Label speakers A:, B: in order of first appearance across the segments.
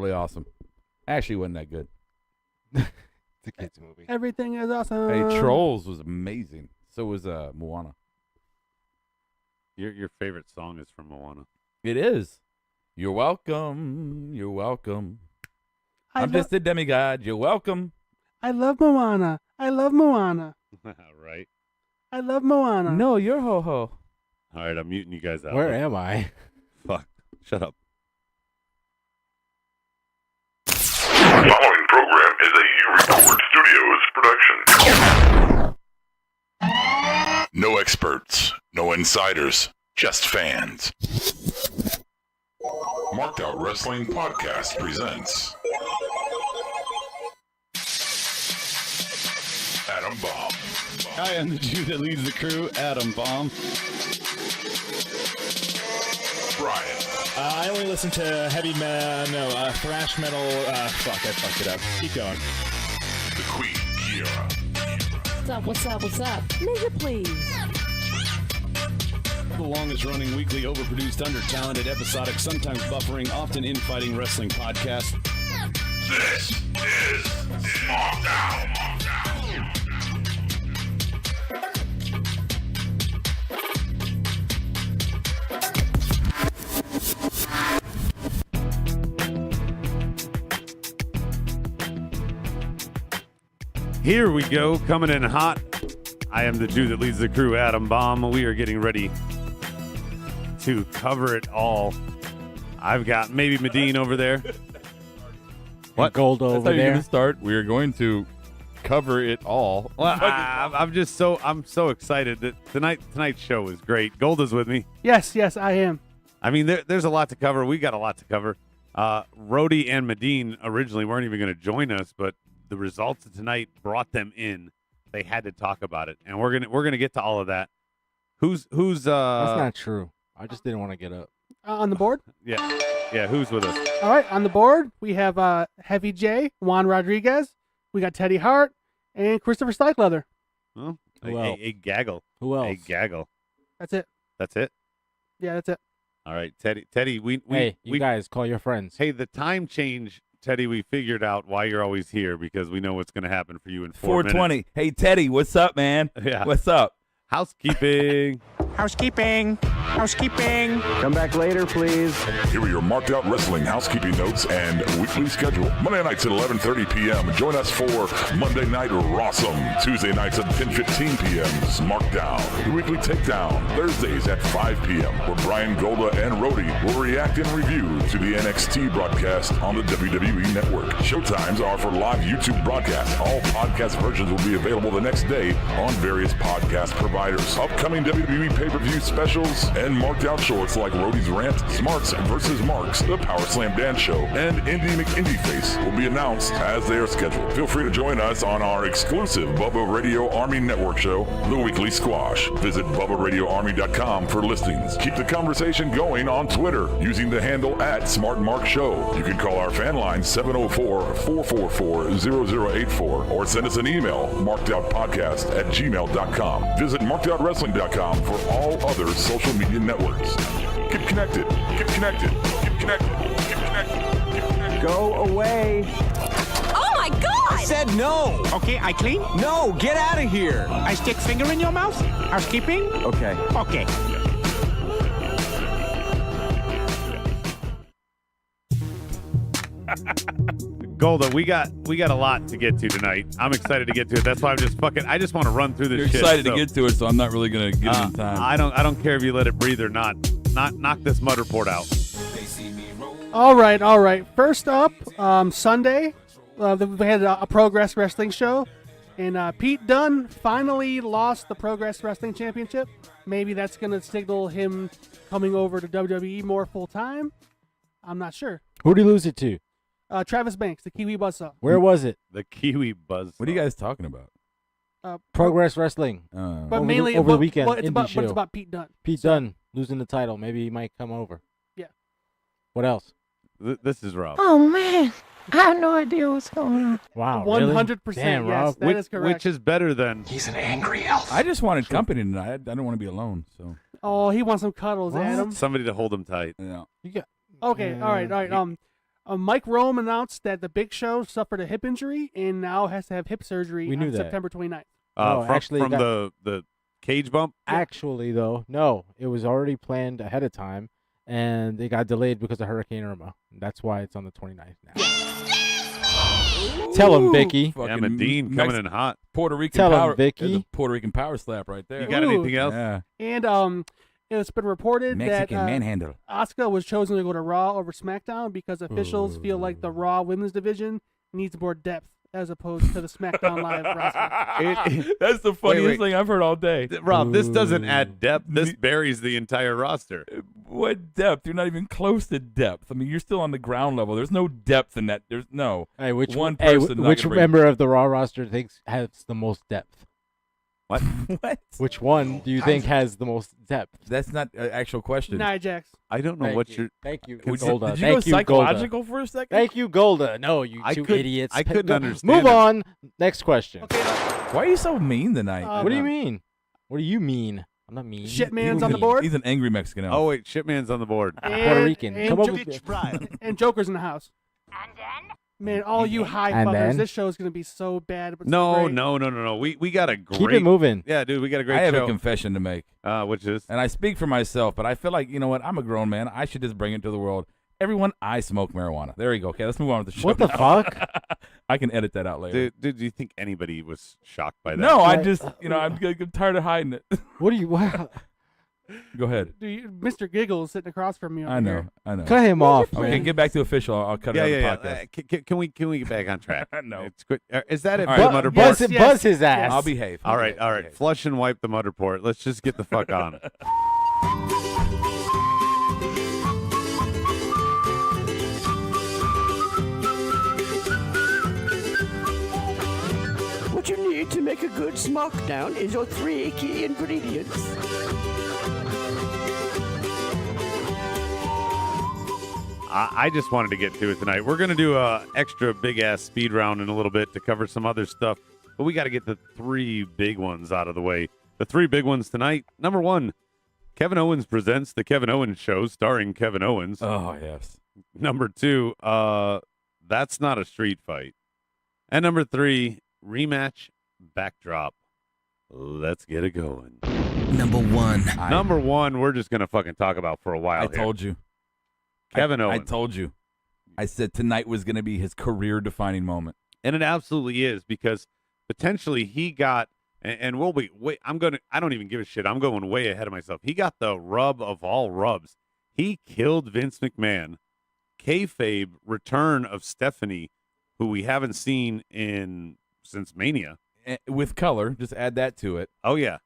A: totally awesome. Actually, wasn't that good.
B: It's a kids movie.
C: Everything is awesome.
A: Hey, Trolls was amazing. So was Moana.
D: Your favorite song is from Moana.
A: It is. You're welcome. You're welcome. I'm
C: lo-
A: just a demigod. You're welcome.
C: I love Moana. I love Moana.
D: Right.
C: I love Moana.
A: No, you're ho-ho.
D: All right, I'm muting you guys out.
B: Where am I?
D: Fuck. Shut up.
E: The following program is a U-Record Studios production. No experts, no insiders, just fans. Marked Out Wrestling Podcast presents Adam Bomb.
F: I am the dude that leads the crew, Adam Bomb.
E: Brian.
F: I only listen to thrash metal. I fucked it up. Keep going.
E: The Queen, Kiera.
G: What's up? Nigga, please.
F: The longest running weekly overproduced, under-talented, episodic, sometimes buffering, often infighting wrestling podcast.
E: This is SmackDown.
D: Here we go, coming in hot. I am the dude that leads the crew, Adam Bomb. We are getting ready to cover it all. I've got maybe Medine over there.
B: What? Gold
A: That's how
B: over
A: you're
B: there.
A: going to start. We are going to cover it all.
D: Well, I'm so excited that tonight's show is great. Golda's with me.
C: Yes, I am.
D: I mean, there's a lot to cover. We got a lot to cover. Rhodey and Medine originally weren't even going to join us, but the results of tonight brought them in. They had to talk about it, and we're gonna get to all of that. Who's
B: That's not true. I just didn't want to get up.
C: On the board?
D: yeah, who's with us?
C: All right, on the board, we have Heavy J, Juan Rodriguez. We got Teddy Hart and Christopher Stykeleather.
D: Well,
B: Who else?
D: a gaggle.
B: Who else?
D: A gaggle.
C: That's it.
D: That's it.
C: Yeah, that's it.
D: All right, Teddy. We
B: guys call your friends.
D: Hey, the time change, Teddy. We figured out why you're always here because we know what's going to happen for you in
A: 420.
D: minutes.
A: Hey, Teddy, what's up, man?
D: Yeah.
A: What's up?
D: Housekeeping.
H: Housekeeping.
I: Come back later, please.
E: Here are your marked out wrestling housekeeping notes and weekly schedule. Monday nights at 11:30 p.m. Join us for Monday Night Rawsome. Tuesday nights at 10:15 p.m. SmackDown. The weekly takedown. Thursdays at 5 p.m. where Brian, Golda, and Rhodey will react and review to the NXT broadcast on the WWE Network. Showtimes are for live YouTube broadcasts. All podcast versions will be available the next day on various podcast providers. Upcoming WWE pay-per-view specials and marked out shorts like Rhodey's Rant, Smarts vs. Marks, the Power Slam Dance Show, and Indy McIndy Face will be announced as they are scheduled. Feel free to join us on our exclusive Bubba Radio Army Network show, The Weekly Squash. Visit BubbaRadioArmy.com for listings. Keep the conversation going on Twitter using the handle @SmartMarkShow. You can call our fan line 704-444-0084 or send us an email, markedoutpodcast@gmail.com. Visit markedOutWrestling.com for all other social media networks. Get connected. Get connected. Get connected. Get connected. Get connected.
I: Go away.
G: Oh my God!
H: Said no. Okay, I clean.
I: No, get out of here.
H: I stick finger in your mouth. Housekeeping.
I: Okay.
H: Okay.
D: Golda, we got a lot to get to tonight. I'm excited to get to it. That's why I just want to run through this
A: You're
D: shit.
A: excited
D: so,
A: to get to it, so I'm not really going to get it in time.
D: I don't care if you let it breathe or not. Knock this mud report out.
C: All right. First up, Sunday, we had a Progress Wrestling show, and Pete Dunne finally lost the Progress Wrestling Championship. Maybe that's going to signal him coming over to WWE more full-time. I'm not sure.
B: Who'd he lose it to?
C: Travis Banks, the Kiwi Buzzsaw.
B: Where was it?
D: The Kiwi Buzz.
A: What are you guys talking about?
B: Progress Wrestling.
C: But mainly
B: over the weekend.
C: Well, it's
B: indie
C: it's
B: show.
C: about Pete Dunne.
B: Pete Dunne losing the title. Maybe he might come over.
C: Yeah.
B: What else?
D: This is Rob.
G: Oh man, I have no idea what's going on.
B: Wow.
C: 100%.
B: Damn,
C: Yes,
B: Rob.
C: that is correct.
D: Which is better than...
H: He's an angry elf.
A: I just wanted company tonight. I don't want to be alone. So
C: Oh, he wants some cuddles,
B: What?
C: Adam.
D: Somebody to hold him tight.
A: yeah.
B: You got.
C: Okay, all right. Mike Rome announced that the Big Show suffered a hip injury and now has to have hip surgery
B: We knew
C: on
B: that.
C: September 29th.
D: From the cage bump.
B: Actually, though, no, it was already planned ahead of time, and it got delayed because of Hurricane Irma. That's why it's on the 29th now. Tell him, Vicky.
D: Yeah, Medine coming in hot.
A: Puerto Rican
B: Tell him,
A: power.
B: Vicky.
A: There's a Puerto Rican power slap right there.
D: You got anything else?
A: Yeah.
C: And it's been reported
A: Mexican
C: that
A: manhandle.
C: Asuka was chosen to go to Raw over SmackDown because officials feel like the Raw women's division needs more depth as opposed to the SmackDown Live roster.
A: That's the funniest
D: wait.
A: thing I've heard all day.
D: Rob, this doesn't add depth. This buries the entire roster.
A: What depth? You're not even close to depth. I mean, you're still on the ground level. There's no depth in that. There's no.
B: Hey, which
A: one
B: hey,
A: person? not
B: which
A: gonna bring-
B: member of the Raw roster thinks has the most depth?
D: What?
A: What?
B: Which one do you think has the most depth?
A: That's not an actual question.
C: Nia Jax.
D: I don't know
B: Thank
D: what
B: you.
D: you're.
B: Thank you,
A: Would you-
B: Golda.
A: Did you
B: Thank
A: go
B: you,
A: psychological
B: Golda.
A: for a second?
B: Thank you, Golda. No, you
D: I
B: two
D: couldn't-
B: idiots.
D: I couldn't
B: Go-
D: understand
B: Move
D: it.
B: on. Next question.
C: Okay,
A: Why are you so mean tonight?
B: What do you mean? What do you mean? I'm not mean.
C: Shitman's
B: You
C: on the
B: mean.
C: board.
A: He's an angry Mexican.
D: Oh wait, Shitman's on the board.
B: Puerto Rican.
C: And
B: Come over.
C: and Joker's in the house. Man, all you high
B: And
C: fuckers,
B: then?
C: this show's going to be so bad. But so
D: No,
C: great.
D: no. We got a great.
B: Keep it moving.
D: Yeah, dude, we got a great
A: I have
D: show.
A: a confession to make,
D: Which is
A: and I speak for myself, but I feel like, you know what? I'm a grown man. I should just bring it to the world. Everyone, I smoke marijuana. There you go. Okay, let's move on with the show.
B: What the
A: now.
B: fuck?
A: I can edit that out later.
D: Dude, do you think anybody was shocked by that?
A: No, I
B: Right.
A: just, I'm tired of hiding it.
B: What do you? Wow.
A: Go ahead.
C: Mr. Giggles sitting across from me. Over
A: I know.
C: Here.
A: I know.
B: Cut him off,
A: Okay,
B: man.
A: get back to official. I'll cut
D: Yeah,
A: it
D: yeah,
A: out of the
D: yeah.
A: podcast.
D: Can we get back on track?
A: No.
D: It's quick. Is that it
A: All
D: for
A: right.
D: the Mutter
C: Yes,
D: Port?
C: yes.
B: Buzz his ass.
A: I'll behave.
D: All right.
A: Behave.
D: Flush and wipe the Mutter Port. Let's just get the fuck on.
J: What you need to make a good SmackDown is your 3 key ingredients.
D: I just wanted to get to it tonight. We're going to do a extra big-ass speed round in a little bit to cover some other stuff, but we got to get the 3 big ones out of the way. The 3 big ones tonight. Number 1, Kevin Owens presents The Kevin Owens Show starring Kevin Owens.
A: Oh, yes.
D: Number 2, that's not a street fight. And number 3, rematch backdrop. Let's get it going.
K: Number 1.
D: Number 1, we're just going to fucking talk about for a while
A: I
D: here.
A: told you.
D: Kevin
A: I
D: Owens.
A: told you. I said tonight was going to be his career-defining moment.
D: And it absolutely is, because potentially he got, and we'll be, wait, I don't even give a shit. I'm going way ahead of myself. He got the rub of all rubs. He killed Vince McMahon. Kayfabe return of Stephanie, who we haven't seen since Mania.
A: With color, just add that to it.
D: Oh, yeah.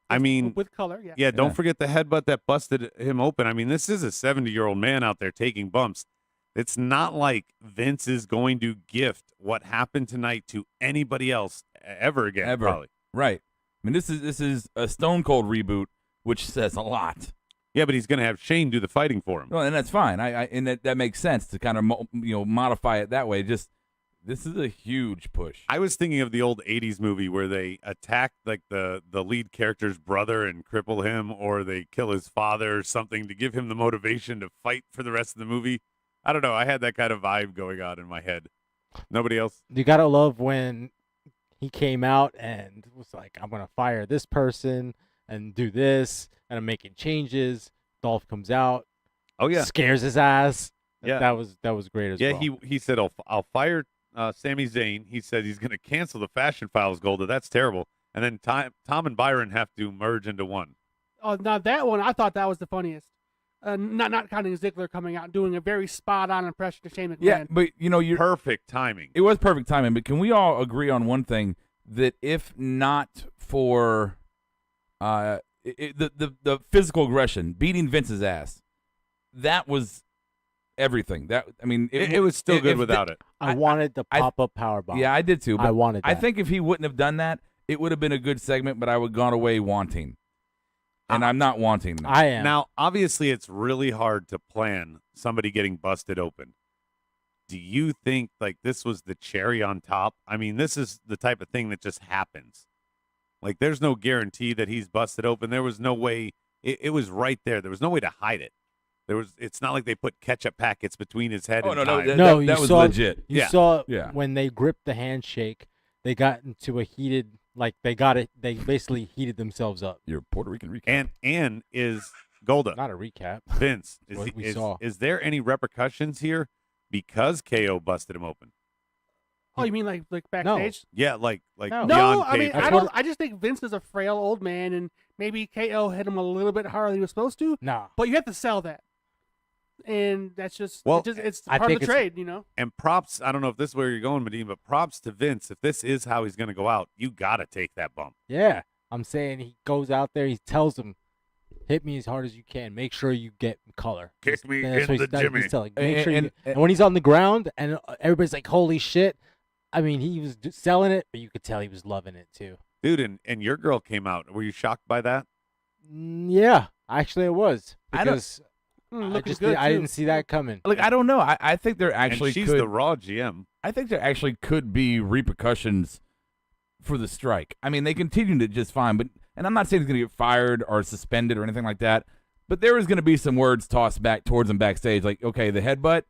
D: I mean,
C: with color, yeah.
D: Yeah, don't
A: Yeah.
D: forget the headbutt that busted him open. I mean, this is a 70-year-old man out there taking bumps. It's not like Vince is going to gift what happened tonight to anybody else ever again.
A: Ever.
D: Probably.
A: Right. I mean, this is a Stone Cold reboot, which says a lot.
D: Yeah, but he's going to have Shane do the fighting for him.
A: Well, and that's fine. And that makes sense to kind of modify it that way. Just this is a huge push.
D: I was thinking of the old 80s movie where they attack like the lead character's brother and cripple him, or they kill his father or something to give him the motivation to fight for the rest of the movie. I don't know. I had that kind of vibe going on in my head. Nobody else?
B: You gotta love when he came out and was like, I'm gonna fire this person and do this, and I'm making changes. Dolph comes out.
D: Oh, yeah.
B: Scares his ass.
D: Yeah.
B: That was great as well.
D: Yeah, he said, I'll fire Sami Zayn. He said he's going to cancel the Fashion Files Golda. That's terrible. And then Tom and Byron have to merge into one.
C: Oh, now that one, I thought that was the funniest. Not counting Ziggler coming out and doing a very spot-on impression of Shane McMahon.
A: Yeah, but you're
D: perfect timing.
A: It was perfect timing, but can we all agree on one thing, that if not for the physical aggression, beating Vince's ass, that was everything. It
D: was still good without it.
B: I wanted the pop-up powerbomb.
A: Yeah, I did too. But
B: I wanted that.
A: I think if he wouldn't have done that, it would have been a good segment, but I would have gone away wanting. And I'm not wanting that.
B: I am.
D: Now, obviously, it's really hard to plan somebody getting busted open. Do you think like this was the cherry on top? I mean, this is the type of thing that just happens. Like, there's no guarantee that he's busted open. There was no way. It was right there. There was no way to hide it. It's not like they put ketchup packets between his head
A: Oh,
D: and
A: no,
D: time.
B: No,
A: that
B: you
A: was
B: saw,
A: legit.
B: You
D: Yeah.
B: saw
A: Yeah.
B: when they gripped the handshake, they got into a heated, like they basically heated themselves up.
A: Your Puerto Rican recap.
D: And is Golda
B: Not a recap.
D: Vince?
B: What we saw.
D: Is there any repercussions here because KO busted him open?
C: Oh, you mean like backstage?
D: Yeah, like
B: No.
C: No,
D: beyond
C: I mean
D: kayfabe.
C: I don't. I just think Vince is a frail old man, and maybe KO hit him a little bit harder than he was supposed to.
B: Nah.
C: But you have to sell that, and that's just
D: Well,
C: it's
B: I
C: part of
B: think
C: the
B: it's-
C: trade, you know.
D: And props. I don't know if this is where you're going, Medine, but props to Vince. If this is how he's going to go out, you got to take that bump.
B: Yeah, I'm saying he goes out there. He tells them, "Hit me as hard as you can. Make sure you get color.
D: Kick me
B: That's
D: in
B: what
D: the
B: he's
D: jimmy."
B: telling. Make sure
A: And-
B: and when he's on the ground and everybody's like, "Holy shit!" I mean, he was selling it, but you could tell he was loving it too.
D: Dude, and your girl came out. Were you shocked by that?
B: Yeah, actually, it was
A: I don't-
B: because I
C: Looking
B: just
C: good,
B: I
C: too.
B: didn't see that coming.
A: Like, I don't know. I think there actually
D: and she's
A: could.
D: the Raw GM.
A: I think there actually could be repercussions for the strike. I mean, they continued it just fine, and I'm not saying he's going to get fired or suspended or anything like that, but there is going to be some words tossed back towards him backstage, like, okay, the headbutt,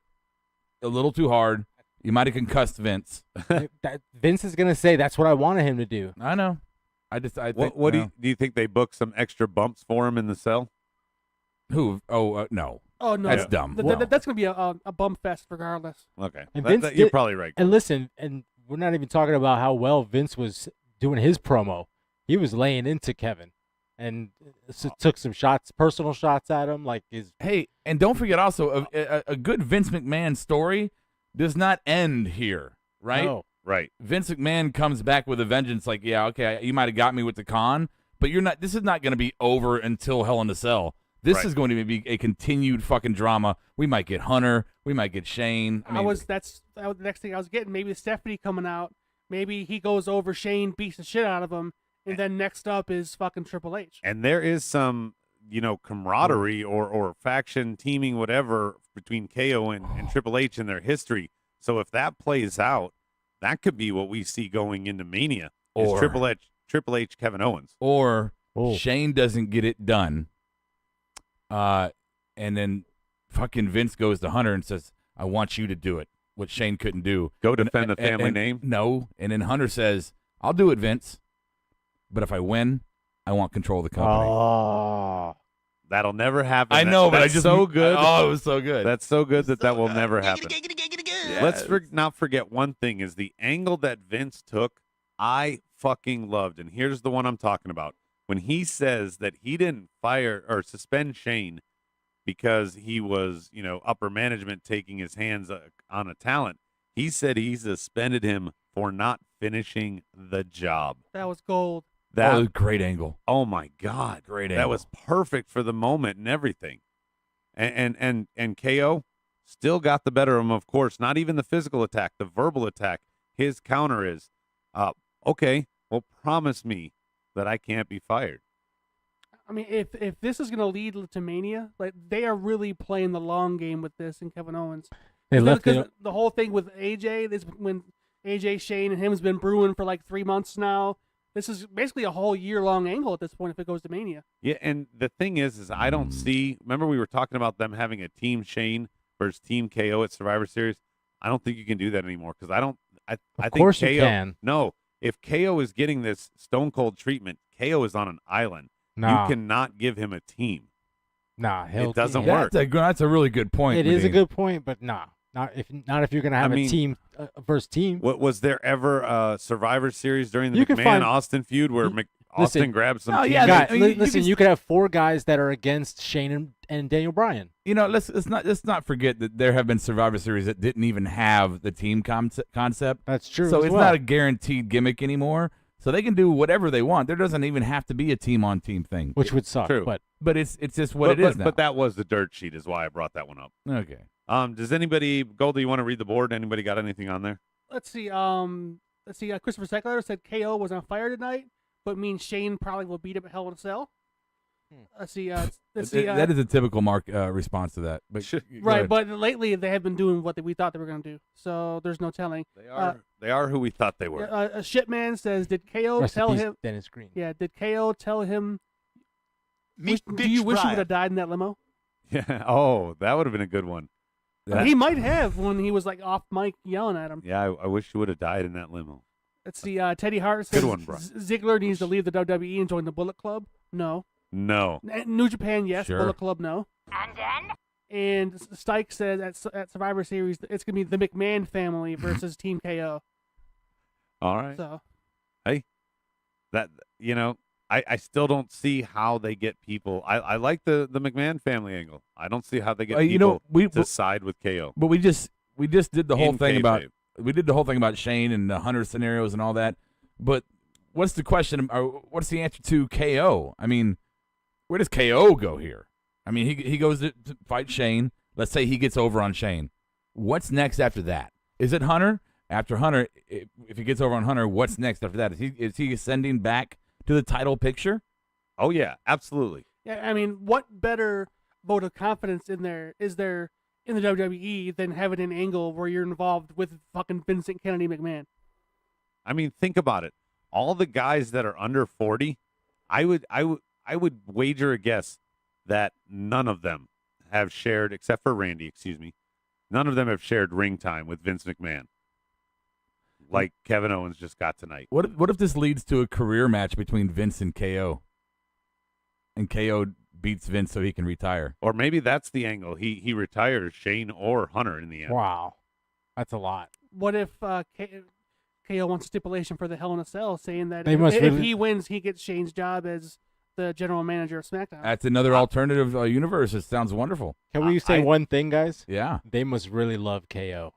A: a little too hard. You might have concussed Vince.
B: Vince is gonna say that's what I wanted him to do.
A: I know. I think.
D: What
A: no.
D: do you think they booked some extra bumps for him in the cell?
A: Who? Oh, no.
C: Oh no,
A: That's dumb.
C: That's gonna be a bum fest regardless.
D: Okay,
B: And
D: That-
B: Vince
D: that- you're
B: did-
D: probably right.
B: And listen, and we're not even talking about how well Vince was doing his promo. He was laying into Kevin, and took some shots, personal shots at him, like his.
A: Hey, and don't forget also, a good Vince McMahon story does not end here, right?
B: No.
D: Right.
A: Vince McMahon comes back with a vengeance, like, yeah, okay, you might have got me with the con, but you're not. This is not going to be over until Hell in a Cell. This
D: Right.
A: is going to be a continued fucking drama. We might get Hunter. We might get Shane. I mean,
C: That was the next thing I was getting. Maybe Stephanie coming out. Maybe he goes over Shane, beats the shit out of him, and then next up is fucking Triple H.
D: And there is some, camaraderie or faction teaming, whatever, between KO and Triple H in their history. So if that plays out, that could be what we see going into Mania. Is
A: Or-
D: Triple H, Kevin Owens.
A: or
B: Oh.
A: Shane doesn't get it done, and then fucking Vince goes to Hunter and says, "I want you to do it," what Shane couldn't do.
D: Go defend the family
A: and-
D: name.
A: No, and then Hunter says, "I'll do it, Vince, but if I win, I want control of the company."
B: Oh.
D: That'll never happen.
A: I know, but I
D: That's
A: just
D: so good.
A: Oh, it was so good.
D: That's so good that will never happen.
A: Yes.
D: Let's not forget one thing: is the angle that Vince took. I fucking loved, and here's the one I'm talking about. When he says that he didn't fire or suspend Shane because he was, upper management taking his hands on a talent, he said he suspended him for not finishing the job.
C: That was gold.
D: That
A: Oh, great angle.
D: Oh my God,
A: Great
D: That
A: angle.
D: was perfect for the moment and everything. And KO still got the better of him, of course. Not even the physical attack, the verbal attack. His counter is, okay, well, promise me that I can't be fired.
C: I mean, if this is gonna lead to Mania, like they are really playing the long game with this and Kevin Owens.
B: They left
C: Because
B: it.
C: the whole thing with AJ, this when AJ Shane and him has been brewing for like 3 months now. This is basically a whole year-long angle at this point if it goes to Mania.
D: Yeah, and the thing is I don't see. Remember, we were talking about them having a Team Shane versus Team KO at Survivor Series. I don't think you can do that anymore because I don't. I
B: Of
D: think
B: course
D: KO,
B: you can.
D: No, if KO is getting this Stone Cold treatment, KO is on an island.
B: Nah,
D: You cannot give him a team.
B: he'll,
D: It doesn't
B: yeah.
D: work.
A: That's a really good point.
B: It is a
A: Medine.
B: good point, but not if you're gonna have
D: mean,
B: a team versus team.
D: What was there ever a Survivor Series during the
B: You can find-
D: McMahon-Austin feud where
B: Listen,
D: Austin grabs some
A: No,
D: team?
A: yeah,
B: Guys,
A: I mean,
B: listen,
A: can-
B: you could have 4 guys that are against Shane and Daniel Bryan.
A: Let's not forget that there have been Survivor Series that didn't even have the team concept.
B: That's true.
A: So
B: as
A: it's
B: well.
A: not a guaranteed gimmick anymore. So they can do whatever they want. There doesn't even have to be a team-on-team thing.
B: which would suck.
D: True.
B: But
A: It's just what it is now.
D: But that was the dirt sheet, is why I brought that one up.
A: Okay.
D: Does anybody, Goldie, you want to read the board? Anybody got anything on there?
C: Let's see. Christopher Seckler said KO was on fire tonight, but means Shane probably will beat him at Hell in a Cell. Let's see.
A: That is a typical Mark response to that. But go
C: Right,
A: ahead.
C: but lately they have been doing what we thought they were going to do, so there's no telling.
D: They are who we thought they were.
C: A shitman says, "Did KO
B: rest in
C: tell
B: peace,
C: him?
B: Dennis Green.
C: Yeah, did KO tell him? Do you wish you would have died in that limo?"
D: Yeah. Oh, that would have been a good one.
C: He might have when he was like off mic yelling at him.
D: Yeah, I wish you would have died in that limo.
C: Let's see. Teddy Hart says
D: Good one, bro.
C: Ziggler needs to leave the WWE and join the Bullet Club. No.
D: No.
C: New Japan, yes.
A: Sure.
C: Bullet Club, no. And Stike says at Survivor Series, it's going to be the McMahon family versus Team KO.
D: All right.
C: So
D: Hey, that I still don't see how they get people. I like the McMahon family angle. I don't see how they get people to side with KO.
A: But we just did the whole
D: In
A: thing about
D: kayfabe.
A: Shane and the Hunter scenarios and all that. But what's the question? Or what's the answer to KO? I mean, where does KO go here? I mean, he goes to fight Shane. Let's say he gets over on Shane. What's next after that? Is it Hunter? After Hunter, if he gets over on Hunter, what's next after that? Is he ascending back to the title picture?
D: Oh yeah, absolutely.
C: yeah, I mean, what better vote of confidence is there in the WWE than having an angle where you're involved with fucking Vincent Kennedy McMahon?
D: I mean, think about it. All the guys that are under 40, I would wager a guess that none of them have shared, except for Randy, none of them have shared ring time with Vince McMahon, like Kevin Owens just got tonight.
A: What if this leads to a career match between Vince and KO? And KO beats Vince so he can retire.
D: Or maybe that's the angle. He retires Shane or Hunter in the end.
B: Wow. That's a lot.
C: What if KO wants a stipulation for the Hell in a Cell saying that
B: They
C: if
B: must really-
C: he wins, he gets Shane's job as the general manager of SmackDown?
A: That's another alternative universe. It sounds wonderful.
B: Can we say one thing, guys?
A: Yeah.
B: They must really love KO.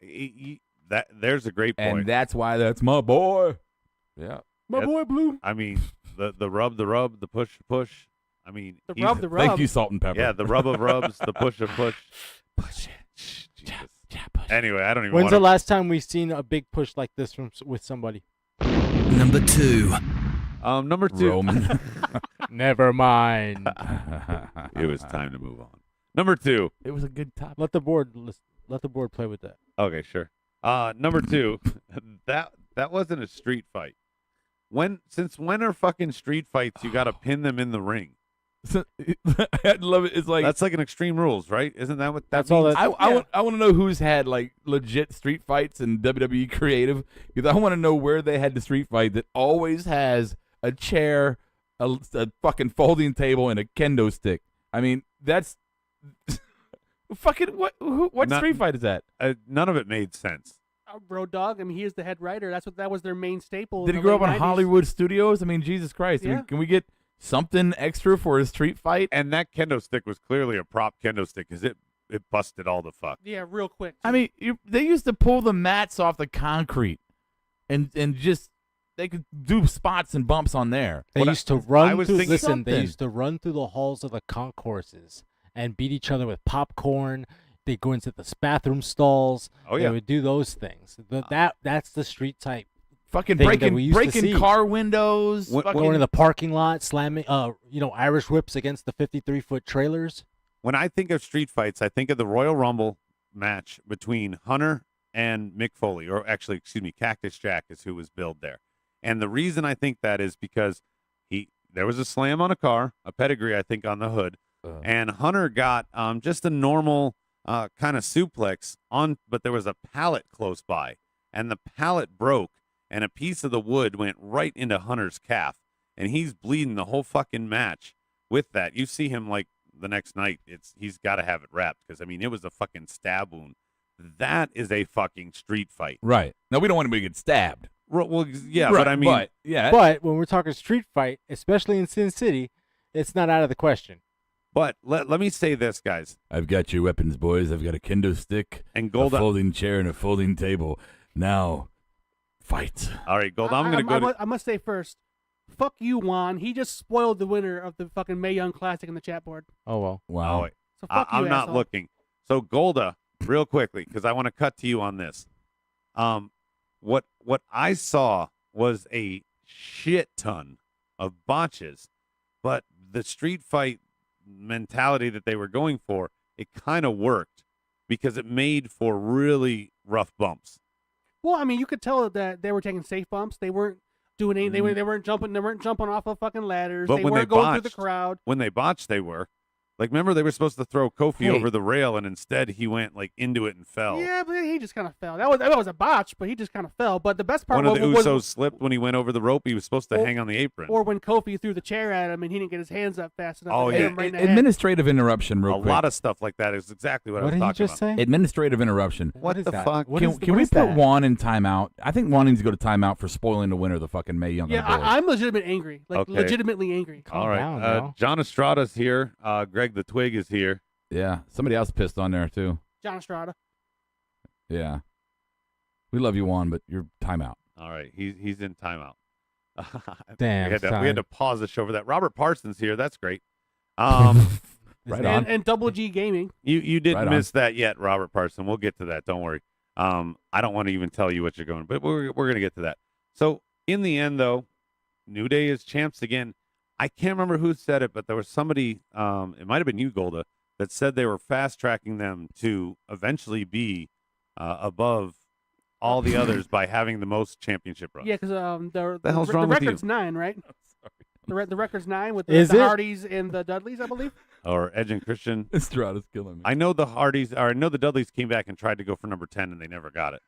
D: There's a great point.
A: And that's why that's my boy. Yeah.
C: My boy Blue.
D: I mean, the rub, the push. I mean,
C: The rub, the rub.
A: Thank you, Salt and Pepper.
D: Yeah, the rub of rubs, the push of push.
A: Push it.
D: Jesus.
A: Push.
D: Anyway, I don't even.
B: When's
D: want
B: the last time we've seen a big push like this with somebody?
I: Number 2.
D: Number 2.
A: Roman.
B: Never mind.
D: It was time to move on. Number 2.
A: It was a good topic.
B: Let the board play with that.
D: Okay, sure. Number 2. That wasn't a street fight. Since when are fucking street fights? You got to pin them in the ring.
A: I love it. It's like
D: That's like an Extreme Rules, right? Isn't that what
B: That's
D: means?
B: all
A: I want to know who's had like legit street fights in WWE creative, because I want to know where they had the street fight that always has a chair, a fucking folding table, and a kendo stick. I mean, that's fucking what street fight is that?
D: None of it made sense.
C: Road Dogg. I mean, he is the head writer. That was their main staple.
A: Did
C: in
A: he
C: the
A: grow up
C: late
A: in
C: 90s.
A: Hollywood Studios? I mean, Jesus Christ. I mean,
C: Yeah.
A: can we get something extra for a street fight?
D: And that kendo stick was clearly a prop kendo stick because it busted all the fuck.
C: Yeah, real quick.
A: I mean, they used to pull the mats off the concrete, and just they could do spots and bumps on there.
B: They
D: What
B: used to
D: I
B: run
D: was
B: through.
D: thinking
B: Listen, they
A: something.
B: used to run through the halls of the concourses and beat each other with popcorn. They go into the bathroom stalls.
D: Oh, yeah.
B: They would do those things. That's the street type.
A: Fucking
B: thing that we used to
A: breaking
B: see.
A: car windows.
D: When-
A: fucking-
B: Going in the parking lot, slamming, Irish whips against the 53-foot trailers.
D: When I think of street fights, I think of the Royal Rumble match between Hunter and Mick Foley, or actually, Cactus Jack is who was billed there. And the reason I think that is because there was a slam on a car, a pedigree, I think, on the hood, and Hunter got just a normal kind of suplex but there was a pallet close by, and the pallet broke, and a piece of the wood went right into Hunter's calf, and he's bleeding the whole fucking match with that. You see him like the next night, he's got to have it wrapped because, I mean, it was a fucking stab wound. That is a fucking street fight.
A: Right. Now, we don't want anybody to get stabbed.
D: Well, yeah,
A: Right,
D: but I mean,
B: But when we're talking street fight, especially in Sin City, it's not out of the question.
D: but let me say this, guys.
A: I've got your weapons, boys. I've got a kendo stick,
D: And
A: a
D: Gold,
A: folding chair, and a folding table. Now, fight.
D: all right, Gold, I'm going to go to...
C: I must say first, fuck you, Juan. He just spoiled the winner of the fucking Mae Young Classic in the chat board.
B: Oh, well.
A: Wow.
D: Oh, wait.
C: So fuck you,
D: I'm not
C: asshole.
D: looking. So Golda, real quickly, because I want to cut to you on this. What I saw was a shit ton of botches, but the street fight mentality that they were going for, it kind of worked because it made for really rough bumps.
C: Well, I mean, you could tell that they were taking safe bumps. They weren't doing anything. They weren't jumping. They weren't jumping off of fucking ladders.
D: But
C: They
D: when
C: weren't
D: they
C: going through
D: botched,
C: the crowd.
D: When they botched, they were. Like, remember they were supposed to throw Kofi
A: Hey.
D: over the rail, and instead he went like into it and fell.
C: Yeah, but he just kind of fell. That was a botch, but he just kind of fell. But the best part
D: One of the
C: was
D: Usos slipped when he went over the rope. He was supposed to hang on the apron.
C: or when Kofi threw the chair at him and he didn't get his hands up fast enough.
D: Oh,
C: to hit
D: yeah.
C: him right in the head.
A: Administrative interruption, real
D: A
A: quick.
D: lot of stuff like that is exactly what I
B: What
D: was
B: did he
D: talking
B: just
D: about.
B: say?
A: Administrative interruption.
D: What
B: is
D: the
B: that?
D: fuck?
B: What
A: Can,
B: is-
A: can
B: what
A: we
B: is
A: put
B: that?
A: Juan in timeout? I think Juan needs to go to timeout for spoiling the winner of the fucking Mae Young.
C: Yeah,
A: and the boys.
C: I'm legitimately angry. Like
D: Okay.
C: legitimately angry.
B: Calm
D: All right.
B: down, bro.
D: John Estrada's here. Greg the Twig is here.
A: Yeah, somebody else pissed on there too.
C: John Estrada.
A: Yeah, we love you, Juan, but you're timeout.
D: All right. He's in timeout.
B: Damn,
D: we had to
B: son.
D: pause the show for that. Robert Parsons here. That's great. Right on.
C: And Double G Gaming.
D: You didn't
A: Right on.
D: miss that yet, Robert Parson. We'll get to that. Don't worry. I don't want to even tell you what you're going, but we're going to get to that. So in the end, though, New Day is champs again. I can't remember who said it, but there was somebody. It might have been you, Golda, that said they were fast tracking them to eventually be above all the others by having the most championship runs.
C: Yeah, because
D: The hell's wrong
C: the
D: with you?
C: record's 9, right? The record's 9 with
B: Is
C: the
B: it?
C: Hardys and the Dudleys, I believe.
D: Or Edge and Christian.
A: Estrada's killing me.
D: I know the Hardys, or I know the Dudleys came back and tried to go for number 10, and they never got it.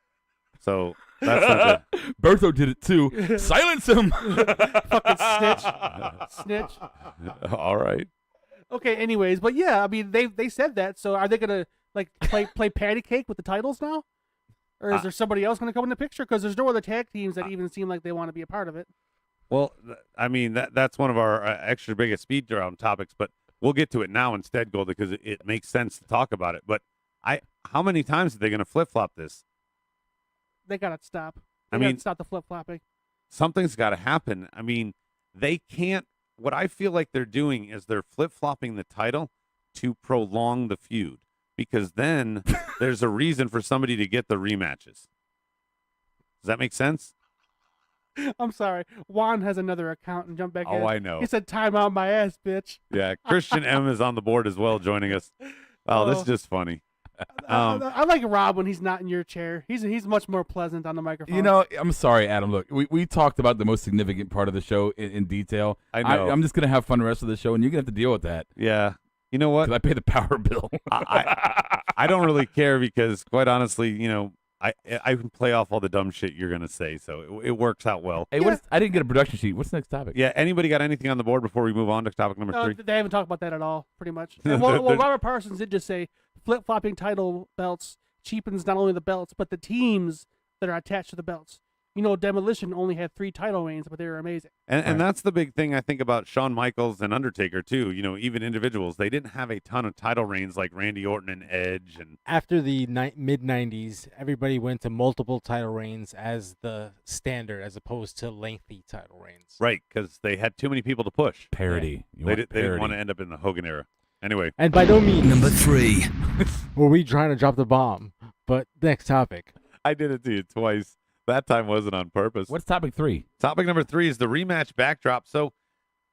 D: So that's not the,
A: Bertho did it too. Silence him.
C: Fucking snitch.
D: all right.
C: Okay, anyways, but yeah, I mean they said that. So are they gonna like play patty cake with the titles now, or is there somebody else gonna come in the picture? Because there's no other tag teams that even seem like they want to be a part of it.
D: Well, I mean that's one of our extra biggest speed round topics, but we'll get to it now instead, Golda, because it makes sense to talk about it. But how many times are they going to flip flop this?
C: They gotta stop.
D: I
C: They gotta
D: mean-
C: stop the flip flopping.
D: Something's got to happen. I mean, they can't. What I feel like they're doing is they're flip flopping the title to prolong the feud, because then there's a reason for somebody to get the rematches. Does that make sense?
C: I'm sorry. Juan has another account and jump back in.
D: Oh, I know.
C: He said, "Time out my ass, bitch."
D: Yeah, Christian M is on the board as well, joining us. Oh, this is just funny.
C: I like Rob when he's not in your chair. He's much more pleasant on the microphone.
A: You know, I'm sorry, Adam. Look, we talked about the most significant part of the show in detail.
D: I know.
A: I'm just gonna have fun the rest of the show, and you're gonna have to deal with that
D: Yeah. You know what?
A: because I pay the power bill.
D: I don't really care because, quite honestly, you know, I can play off all the dumb shit you're gonna say, so it works out well.
A: Hey, I didn't get a production sheet. What's the next topic?
D: Yeah. Anybody got anything on the board before we move on to topic number 3?
C: They haven't talked about that at all, pretty much. And well, Robert Parsons did just say flip-flopping title belts cheapens not only the belts, but the teams that are attached to the belts. You know, Demolition only had 3 title reigns, but they were amazing.
D: And that's the big thing I think about Shawn Michaels and Undertaker too. You know, even individuals, they didn't have a ton of title reigns like Randy Orton and Edge. And
B: After the mid-90s, everybody went to multiple title reigns as the standard as opposed to lengthy title reigns.
D: right, because they had too many people to push.
A: Parody. You
D: They,
A: want
D: they didn't
A: parody.
D: want to end up in the Hogan era. Anyway,
B: And by no means
I: Number 3.
B: were we trying to drop the bomb. But next topic.
D: I did it to you twice. That time wasn't on purpose.
A: What's topic 3?
D: Topic number 3 is the rematch backdrop. So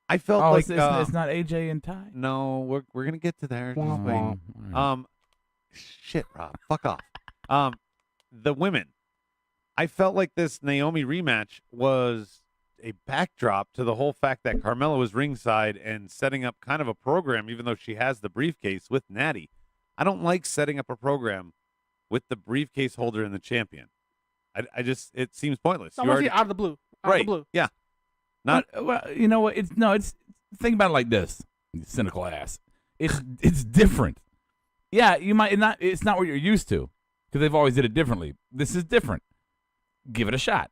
D: I felt
A: Oh,
D: like
A: it's not AJ and Ty.
D: no, we're gonna get to there. Just
B: Wah,
D: wait.
B: wah.
A: All right.
D: Shit, Rob, fuck off. The women. I felt like this Naomi rematch was a backdrop to the whole fact that Carmella was ringside and setting up kind of a program, even though she has the briefcase with Natty. I don't like setting up a program with the briefcase holder and the champion. I just, it seems pointless.
C: So
D: You
C: I
D: already-
C: out of the blue. Out
D: right?
C: of the blue.
D: Yeah. Not
A: Well, you know what? It's think about it like this. You cynical ass. It's different. Yeah, you might not. It's not what you're used to because they've always did it differently. This is different. Give it a shot.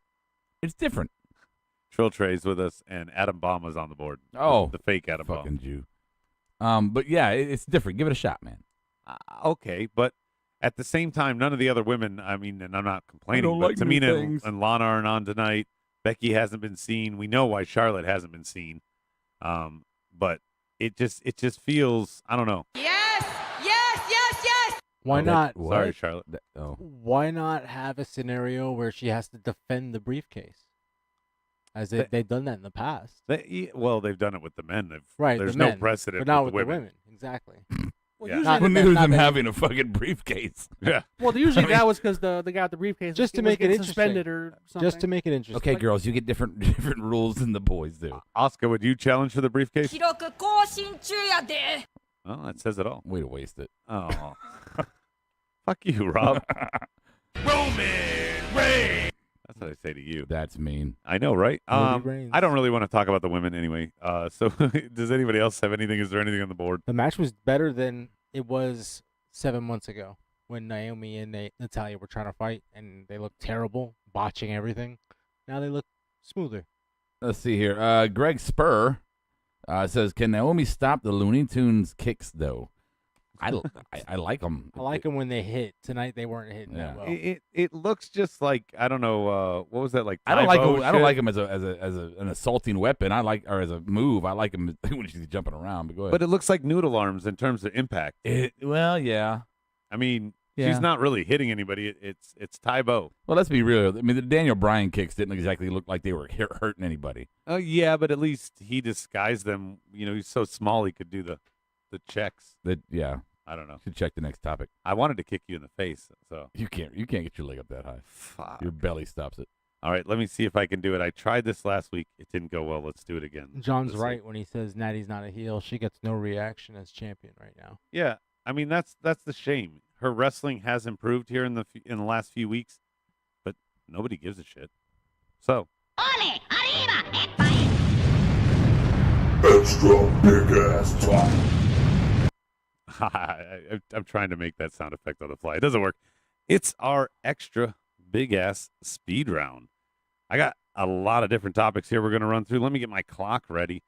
A: It's different.
D: Trill Trey's with us, and Adam Baum was on the board.
A: Oh,
D: the fake Adam
A: fucking
D: Baum.
A: Jew. But yeah, it's different. Give it a shot, man.
D: Okay, but at the same time, none of the other women, I mean, and I'm not complaining,
A: don't
D: but
A: like new
D: Tamina
A: things.
D: and Lana aren't on tonight. Becky hasn't been seen. We know why Charlotte hasn't been seen. But it just feels, I don't know.
B: Why not?
A: What?
D: Sorry, Charlotte.
A: Oh,
B: Why not have a scenario where she has to defend the briefcase? As they've done that in the past.
D: Well, they've done it with the men.
B: Right,
D: There's
B: the
D: no
B: men,
D: precedent
B: but not
D: with
B: with
D: the women.
B: Exactly.
C: Well,
D: Yeah.
C: usually,
B: Not-
A: who
B: that-
A: knew
B: not
A: them
B: that-
A: having a fucking briefcase?
D: Yeah.
C: well, usually that was because the guy with the briefcase
B: Just to
C: was
B: make it
C: getting
B: interesting.
C: suspended or something.
B: Just to make it interesting.
A: Okay, girls, you get different rules than the boys do.
D: Oscar, would you challenge for the briefcase? Well, that says it all.
A: Way to waste it.
D: Oh. Fuck you, Rob.
E: Roman Reigns.
D: That's what I say to you.
A: That's mean.
D: I know, right?
B: Roman Reigns.
D: I don't really want to talk about the women anyway. So does anybody else have anything? Is there anything on the board?
B: The match was better than it was 7 months ago when Naomi and Natalya were trying to fight, and they looked terrible, botching everything. Now they look smoother.
A: Let's see here. Greg Spur says, "Can Naomi stop the Looney Tunes kicks though?" I like them.
B: I like them when they hit. Tonight they weren't hitting that well.
D: It looks just like, I don't know, what was that like?
A: I don't like
D: Tybo
A: him. I don't
D: shit?
A: like him as an assaulting weapon. Or as a move. I like him when she's jumping around. But go ahead.
D: But it looks like noodle arms in terms of impact.
A: Well, yeah.
D: I mean,
A: Yeah.
D: she's not really hitting anybody. It's Tybo.
A: Well, let's be real. I mean, the Daniel Bryan kicks didn't exactly look like they were hurting anybody.
D: Oh yeah, but at least he disguised them. You know, he's so small he could do the checks.
A: Yeah.
D: I don't know.
A: Should check the next topic.
D: I wanted to kick you in the face, so
A: You can't get your leg up that high.
D: fuck.
A: Your belly stops it.
D: All right, let me see if I can do it. I tried this last week. It didn't go well. Let's do it again.
B: John's
D: Let's see.
B: right when he says Natty's not a heel. She gets no reaction as champion right now.
D: Yeah, I mean that's the shame. Her wrestling has improved here in the last few weeks, but nobody gives a shit. So
E: Extra big ass talk.
D: I'm trying to make that sound effect on the fly. It doesn't work. It's our extra big ass speed round. I got a lot of different topics here we're going to run through. Let me get my clock ready.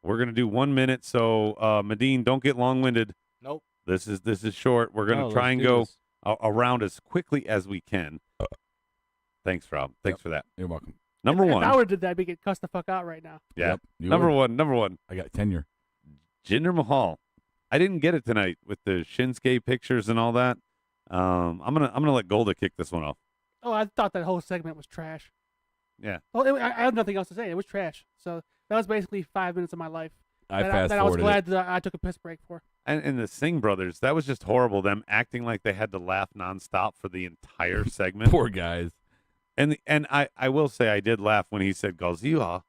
D: We're going to do 1 minute. So, Medine, don't get long-winded.
B: Nope.
D: This is short. We're going to try and go around as quickly as we can. Thanks, Rob. Thanks for that.
A: You're welcome.
D: Number
C: If
D: one.
C: I would have did that, I'd be getting cussed the fuck out right now.
D: Yeah.
A: Yep, you
D: Number
A: would.
D: one.
A: I got tenure.
D: Jinder Mahal. I didn't get it tonight with the Shinsuke pictures and all that. I'm gonna let Golda kick this one off.
C: Oh, I thought that whole segment was trash.
D: Yeah.
C: Well, I have nothing else to say. It was trash. So that was basically 5 minutes of my life.
A: I
C: that
A: fast
C: I was
A: forwarded
C: glad
A: it.
C: that I took a piss break for.
D: And the Singh brothers, that was just horrible. Them acting like they had to laugh nonstop for the entire segment.
A: Poor guys.
D: And I will say I did laugh when he said Godzilla,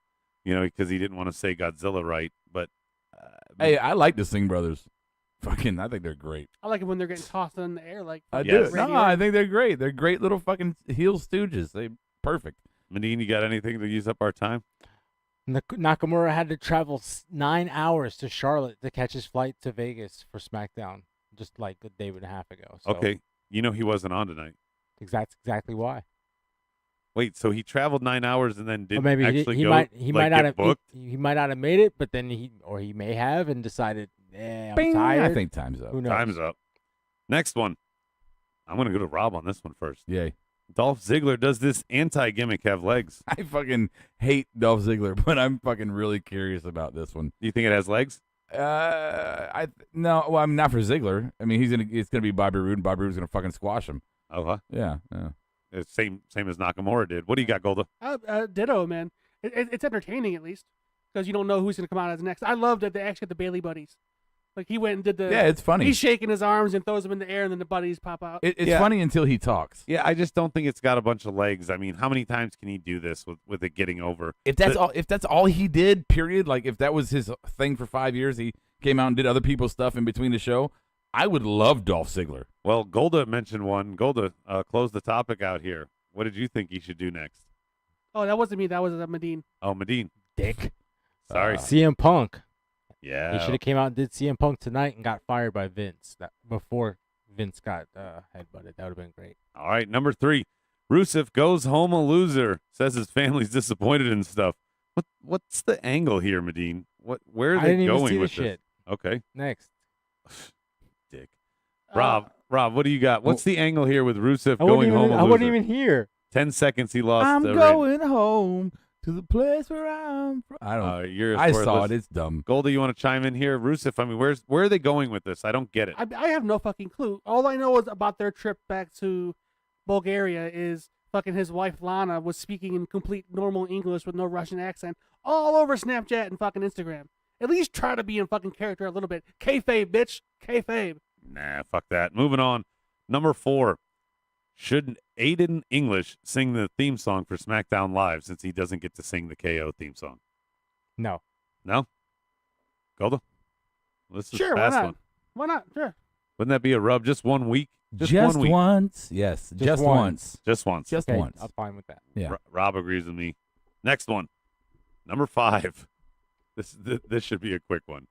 D: because he didn't want to say Godzilla right. But
A: Hey, I like the Singh brothers. Fucking, I think they're great.
C: I like it when they're getting tossed in the air like.
A: I
D: Yes.
A: do. No, I think they're great. They're great little fucking heel stooges. They perfect.
D: Medine, you got anything to use up our time?
B: Nakamura had to travel 9 hours to Charlotte to catch his flight to Vegas for SmackDown, just like a day and a half ago. So
D: Okay, he wasn't on tonight.
B: That's exactly why.
D: Wait, so he traveled 9 hours and then
B: Or
D: didn't
B: maybe
D: actually
B: he
D: go?
B: might
D: get
B: not have
D: booked?
B: he might not have made it, but then he may have and decided, I'm
A: Bing.
B: tired.
A: I think time's up.
B: Who knows?
D: Time's up. Next one. I'm gonna go to Rob on this one first.
A: Yay.
D: Dolph Ziggler, does this anti-gimmick have legs?
A: I fucking hate Dolph Ziggler, but I'm fucking really curious about this one.
D: Do you think it has legs?
A: No, well, I'm not for Ziggler. I mean, it's gonna be Bobby Roode, and Bobby Roode's gonna fucking squash him.
D: Oh, huh?
A: Yeah.
D: It's same as Nakamura did. What do you got, Golda?
C: Ditto, man. It's entertaining at least because you don't know who's going to come out as next. I love that they actually had the Bailey buddies. Like he went and did the.
A: Yeah, it's funny.
C: He's shaking his arms and throws them in the air, and then the buddies pop out.
A: It's
D: Yeah.
A: funny until he talks.
D: Yeah, I just don't think it's got a bunch of legs. I mean, how many times can he do this with it getting over?
A: If that's all he did, period. Like if that was his thing for 5 years, he came out and did other people's stuff in between the show. I would love Dolph Ziggler.
D: Well, Golda mentioned one. Golda, close the topic out here. What did you think he should do next?
C: Oh, that wasn't me. That was Medine.
D: Oh, Medine.
B: Dick.
D: Sorry.
B: CM Punk.
D: Yeah.
B: He should have came out and did CM Punk tonight and got fired by Vince. Before Vince got headbutted. That would have been great.
D: All right, number 3. Rusev goes home a loser. Says his family's disappointed and stuff. What's the angle here, Medine? Where are
B: I
D: they
B: didn't even
D: going
B: see the
D: with this?
B: shit.
D: Okay.
B: Next.
D: Dick. Rob, what do you got? What's the angle here with Rusev
B: I
D: going home a loser?
B: wasn't even here.
D: 10 seconds he lost.
A: I'm
D: the
A: going home to the place where I'm from. I don't.
D: You're
A: I saw
D: worthless.
A: it. It's dumb.
D: Golda, you want to chime in here? Rusev, I mean, where are they going with this? I don't get it.
C: I have no fucking clue. All I know is about their trip back to Bulgaria is fucking his wife Lana was speaking in complete normal English with no Russian accent all over Snapchat and fucking Instagram. At least try to be in fucking character a little bit. Kayfabe, bitch. Kayfabe.
D: Nah, fuck that. Moving on. Number 4. Should Aiden English sing the theme song for SmackDown Live since he doesn't get to sing the KO theme song?
B: No.
D: No? Golda? This is
C: Sure,
D: the
C: why
D: fast
C: not?
D: one.
C: Why not? Sure.
D: Wouldn't that be a rub? Just 1 week?
A: Just
D: 1 week.
A: once. Yes, just once.
D: Just once.
A: Just
B: Okay,
A: once.
B: I'm fine with that.
A: Yeah.
D: Rob agrees with me. Next one. Number 5. This should be a quick one.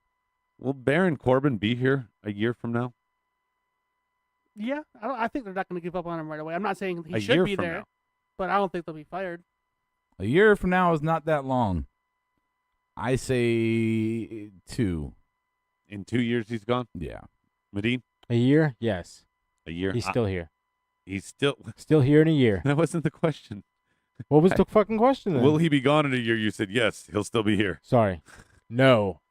D: Will Baron Corbin be here a year from now?
C: Yeah, I think they're not going to give up on him right away. I'm not saying
D: A
C: he should
D: year
C: be
D: from
C: there,
D: now.
C: but I don't think they'll be fired.
A: A year from now is not that long. I say 2.
D: In 2 years, he's gone?
A: Yeah.
D: Medine?
B: A year? Yes.
D: A year?
B: He's still here.
D: He's still...
B: Still here in a year.
D: That wasn't the question.
B: What was the fucking question then?
D: Will he be gone in a year? You said yes. He'll still be here.
B: Sorry. No.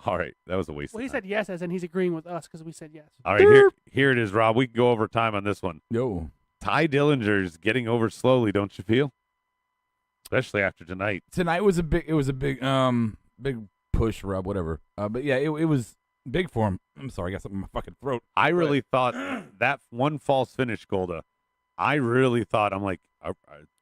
D: All right. That was a waste
C: Well,
D: of
C: he
D: time.
C: said yes, as in he's agreeing with us because we said yes.
D: All right. Here it is, Rob. We can go over time on this one.
A: Yo.
D: Tye Dillinger is getting over slowly, don't you feel? Especially after tonight.
A: Tonight was a big. It was a big push, Rob. Whatever. But yeah, it was big for him. I'm sorry, I got something in my fucking throat.
D: I really thought that one false finish, Golda. I really thought, I'm like, are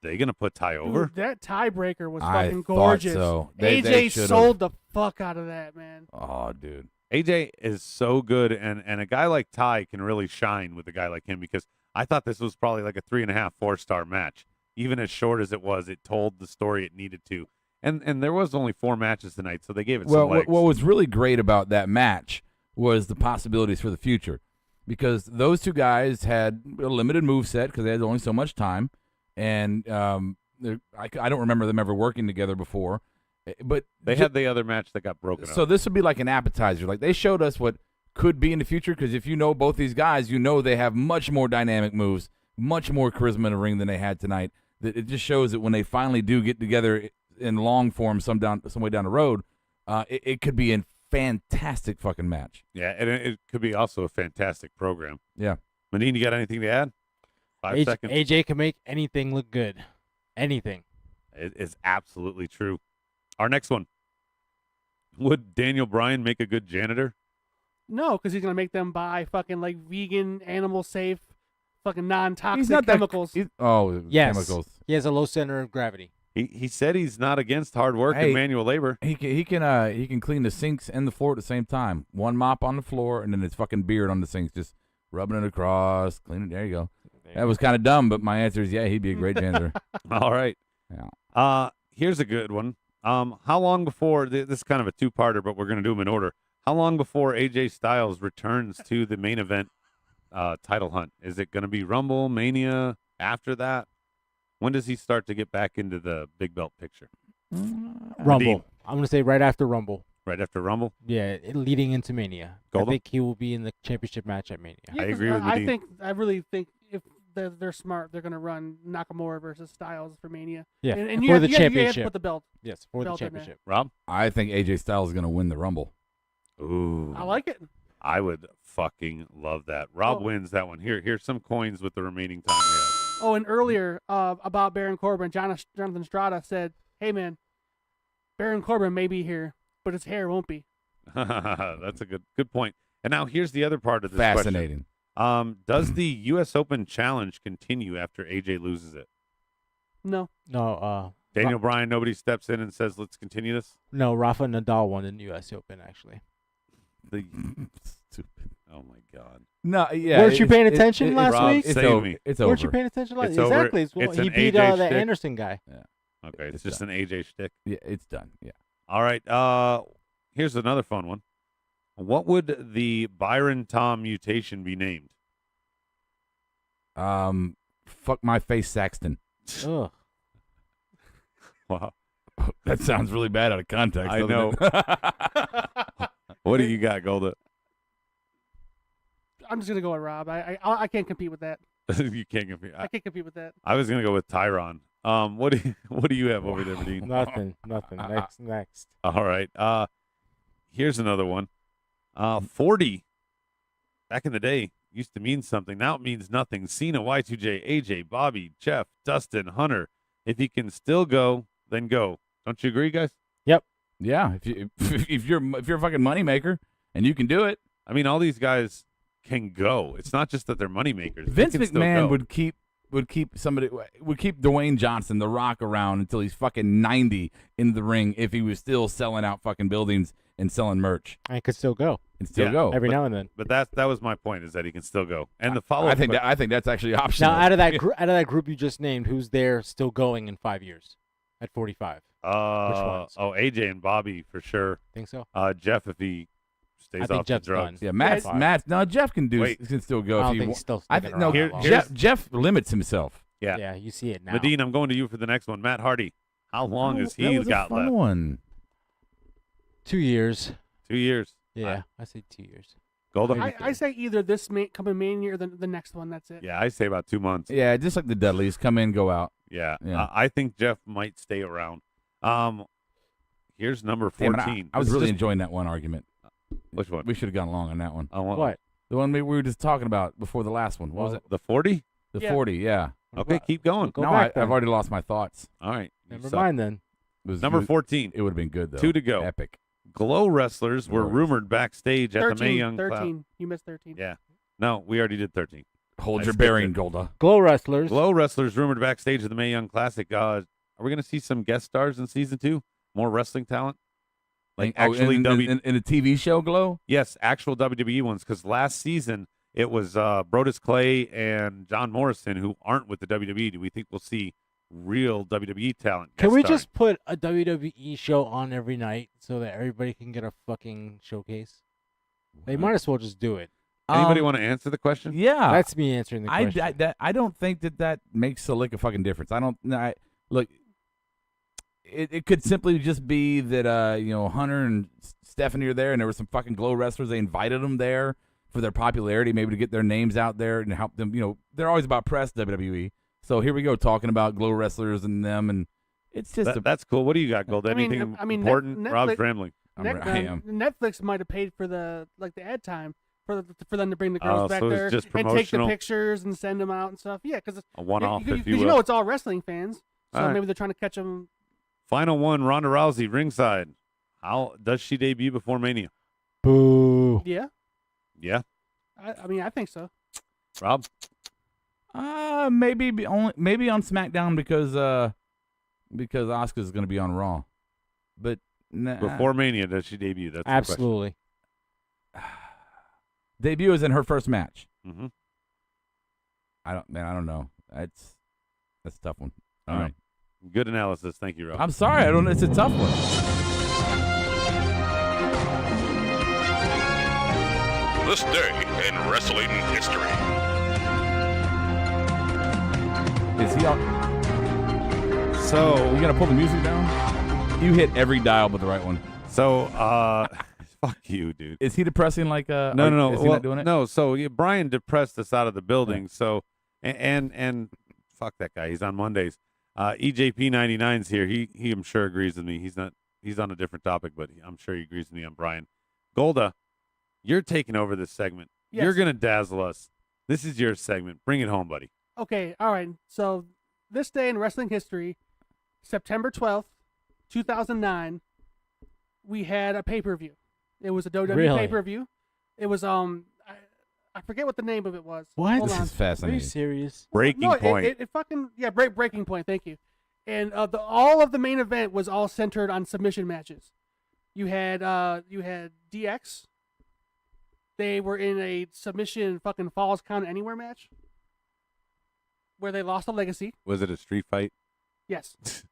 D: they going to put Tye over?
C: Dude, that tiebreaker was
A: I
C: fucking
A: thought
C: gorgeous.
A: so.
C: AJ
A: They should've.
C: sold the fuck out of that, man.
A: Oh, dude.
D: AJ is so good, and a guy like Tye can really shine with a guy like him because I thought this was probably like a 3.5, 4-star match. Even as short as it was, it told the story it needed to. And there was only 4 matches tonight, so they gave it
A: Well,
D: some legs.
A: what was really great about that match was the possibilities for the future, because those two guys had a limited moveset because they had only so much time, and I don't remember them ever working together before. But
D: they had the other match that got broken
A: so
D: up.
A: this would be like an appetizer. Like they showed us what could be in the future, because if you know both these guys, you know they have much more dynamic moves, much more charisma in the ring than they had tonight. That it just shows that when they finally do get together in long form some way down the road, it could be a fantastic fucking match.
D: Yeah, and it could be also a fantastic program.
A: Yeah.
D: Manine, you got anything to add? 5 seconds.
B: AJ can make anything look good. Anything.
D: It is absolutely true. Our next one. Would Daniel Bryan make a good janitor?
C: No, because he's gonna make them buy fucking like vegan, animal safe, fucking
A: He's
C: non-toxic
A: not that-
C: chemicals.
B: Yes.
A: Chemicals.
B: He has a low center of gravity.
D: He said he's not against hard work
A: Hey.
D: and manual labor.
A: He can clean the sinks and the floor at the same time. One mop on the floor and then his fucking beard on the sinks, just rubbing it across, cleaning. There you go. That was kind of dumb, but my answer is yeah, he'd be a great janitor.
D: All right.
A: Yeah.
D: Here's a good one. How long before this is kind of a 2-parter, but we're going to do them in order. How long before AJ Styles returns to the main event title hunt? Is it going to be Rumble, Mania, after that? When does he start to get back into the big belt picture?
B: Rumble. I'm going to say right after Rumble.
D: Right after Rumble?
B: Yeah, leading into Mania.
D: Golda?
B: I think he will be in the championship match at Mania.
C: Yeah,
D: I
C: 'cause
D: agree with Medine.
C: I really think if they're smart, they're gonna run Nakamura versus Styles for Mania.
B: Yeah,
C: and
B: for
C: you have,
B: the
C: you have to
B: championship.
C: put the belt.
B: Yes, for the
C: belt in there.
B: championship.
D: Rob?
A: I think AJ Styles is going to win the Rumble.
D: Ooh.
C: I like it.
D: I would fucking love that. Rob
C: Oh.
D: wins that one. Here's some coins with the remaining time we have.
C: Oh, and earlier about Baron Corbin, Jonathan Strada said, "Hey man, Baron Corbin may be here, but his hair won't be."
D: That's a good point. And now here's the other part of this
A: Fascinating.
D: question. Does the U.S. Open Challenge continue after AJ loses it?
C: No.
B: No,
D: Daniel Bryan, nobody steps in and says, let's continue this?
B: no, Rafa Nadal won in the U.S. Open, actually.
A: Stupid.
D: Oh, my God.
A: No, yeah.
B: Weren't you paying attention last
D: Rob,
B: week?
A: It's
D: save
A: over.
D: me.
A: It's
B: Weren't
A: over.
B: you paying attention last
D: It's
B: week?
D: over.
B: Exactly.
D: It's
B: He
D: an
B: beat
D: AJ
B: the
D: shtick.
B: Anderson guy.
D: Okay, it's
A: It's
D: just
A: done.
D: an AJ shtick.
A: Yeah, it's done. Yeah.
D: All right. Here's another fun one. What would the Byron Tom mutation be named?
A: Fuck my face, Saxton.
B: Ugh.
D: Wow.
A: That sounds really bad out of context.
D: I
A: doesn't
D: know.
A: it?
D: What do you got, Golda?
C: I'm just gonna go with Rob. I can't compete with that.
D: You can't compete.
C: I can't compete with that.
D: I was gonna go with Tyron. What do you have over there, Medine?
B: Nothing. Next.
D: All right. Here's another one. 40 back in the day used to mean something. Now it means nothing. Cena, Y2J, AJ, Bobby, Jeff, Dustin, Hunter. If he can still go, then go. Don't you agree, guys?
A: Yeah. If you're a fucking moneymaker and you can do it,
D: I mean, all these guys can go. It's not just that they're moneymakers.
A: Vince
D: They can still
A: McMahon
D: go.
A: would keep Dwayne Johnson, The Rock, around until he's fucking 90 in the ring if he was still selling out fucking buildings and selling merch
B: I could still go
A: and still
D: Yeah,
A: go.
B: every now and then.
D: But that was my point, is that he can still go. And the follow-up.
A: I think that's actually optional.
B: Now, out of that group you just named, who's there still going in 5 years at 45? Which ones?
D: AJ and Bobby for sure.
B: Think so?
D: Jeff, if he stays
B: I think
D: off
B: Jeff's
D: the drugs.
B: done.
A: Yeah, Matt. No, Jeff can
D: Oh,
A: still go
B: I
A: if
B: don't
A: he
B: think
A: wa-
B: he's still
A: I
B: sticking
A: think no.
B: around that long.
A: Jeff limits himself.
D: Yeah.
B: Yeah, you see it now.
D: Nadine, I'm going to you for the next one. Matt Hardy. How long has
A: that
D: he
A: was
D: got
A: a fun
D: left?
A: one.
B: 2 years.
D: 2 years.
B: Yeah, I say 2 years.
D: Golden.
C: I say either this coming Mania or the next one. That's it.
D: Yeah, I say about 2 months.
A: Yeah, just like the Dudleys, come in, go out.
D: Yeah.
A: Yeah.
D: I think Jeff might stay around. Here's number
A: Damn
D: 14.
A: it, I was
D: This is
A: really
D: just-
A: enjoying that one argument.
D: Which one?
A: We should have gone along on that one.
D: I want
B: What?
A: The one we were just talking about before the last one. What was it?
D: The 40?
A: The
C: Yeah.
A: 40. Yeah.
D: Okay, keep going.
B: Go
A: No,
B: back
A: I've
B: then.
A: already lost my thoughts.
D: All right. You
B: Never
D: suck.
B: mind then.
A: It was,
D: Number 14.
A: It would have been good though.
D: 2 to go.
A: Epic.
D: Glow wrestlers were
A: Glow
D: rumored backstage at the Mae
C: 13.
D: Young
C: 13. You missed 13.
D: Yeah. No, we already did 13.
A: Hold
D: I
A: your
D: skipped
A: bearing,
D: it.
A: Golda.
B: Glow wrestlers.
D: Glow wrestlers rumored backstage at the Mae Young Classic. Are we going to see some guest stars in season 2? More wrestling talent? Like actually
A: in a TV show, Glow.
D: Yes, actual WWE ones. Because last season it was Brodus Clay and John Morrison who aren't with the WWE. Do we think we'll see real WWE talent?
B: Can
D: guest
B: we
D: starring?
B: just put a WWE show on every night so that everybody can get a fucking showcase? They might as well just do it.
D: Anybody want to answer the question?
A: Yeah,
B: That's me answering the question.
A: I don't think that makes a lick of fucking difference. I don't. Look. It could simply just be that Hunter and Stephanie are there, and there were some fucking Glow wrestlers. They invited them there for their popularity, maybe to get their names out there and help them. They're always about press, WWE. So here we go, talking about Glow wrestlers and them, and it's just
D: That's cool. What do you got, Gold?
C: I mean,
D: Anything
C: I mean,
D: important?
C: Netflix-
D: Rob's rambling.
A: I am.
C: Netflix might have paid for the ad time for them to bring the girls back
D: so it's
C: there
D: just
C: and take the
D: promotional?
C: pictures and send them out and stuff. Yeah, because
D: A one-off, if you
C: you
D: will.
C: know it's all wrestling fans, so
D: All right.
C: maybe they're trying to catch them.
D: Final one, Ronda Rousey, ringside. How does she debut before Mania?
B: Boo.
C: Yeah,
D: Yeah,
C: I mean, I think so.
D: Rob?
A: maybe on SmackDown because Asuka's going to be on Raw, but
D: Before Mania, does she debut? That's the question.
B: Absolutely.
A: debut is in her first match.
D: Mm-hmm.
A: I don't know. That's a tough one.
D: All right. Good analysis. Thank you, Rob.
A: I'm sorry. I don't. It's a tough one.
E: This day in wrestling history.
A: Is he on?
D: So
A: You gonna pull the music down? You hit every dial but the right one.
D: Fuck you, dude.
A: Is he depressing like
D: No.
A: Is he not doing it?
D: No. So Brian depressed us out of the building. So and fuck that guy. He's on Mondays. EJP99's here. He I'm sure agrees with me. He's on a different topic, but I'm sure he agrees with me on Brian. Golda, you're taking over this segment.
C: Yes.
D: You're gonna dazzle us. This is your segment. Bring it home, buddy.
C: Okay, all right. So this day in wrestling history, September 12th, 2009, we had a pay-per-view. It was a WWE
B: Really?
C: pay-per-view. It was I forget what the name of it was.
B: What?
C: Hold
A: This
C: on.
A: is
B: Are you
A: fascinating.
B: serious?
D: Breaking
C: No,
D: point.
C: It fucking breaking point. Thank you. And all of the main event was all centered on submission matches. You had DX. They were in a submission fucking Falls Count Anywhere match where they lost a legacy.
D: Was it a street fight?
C: Yes.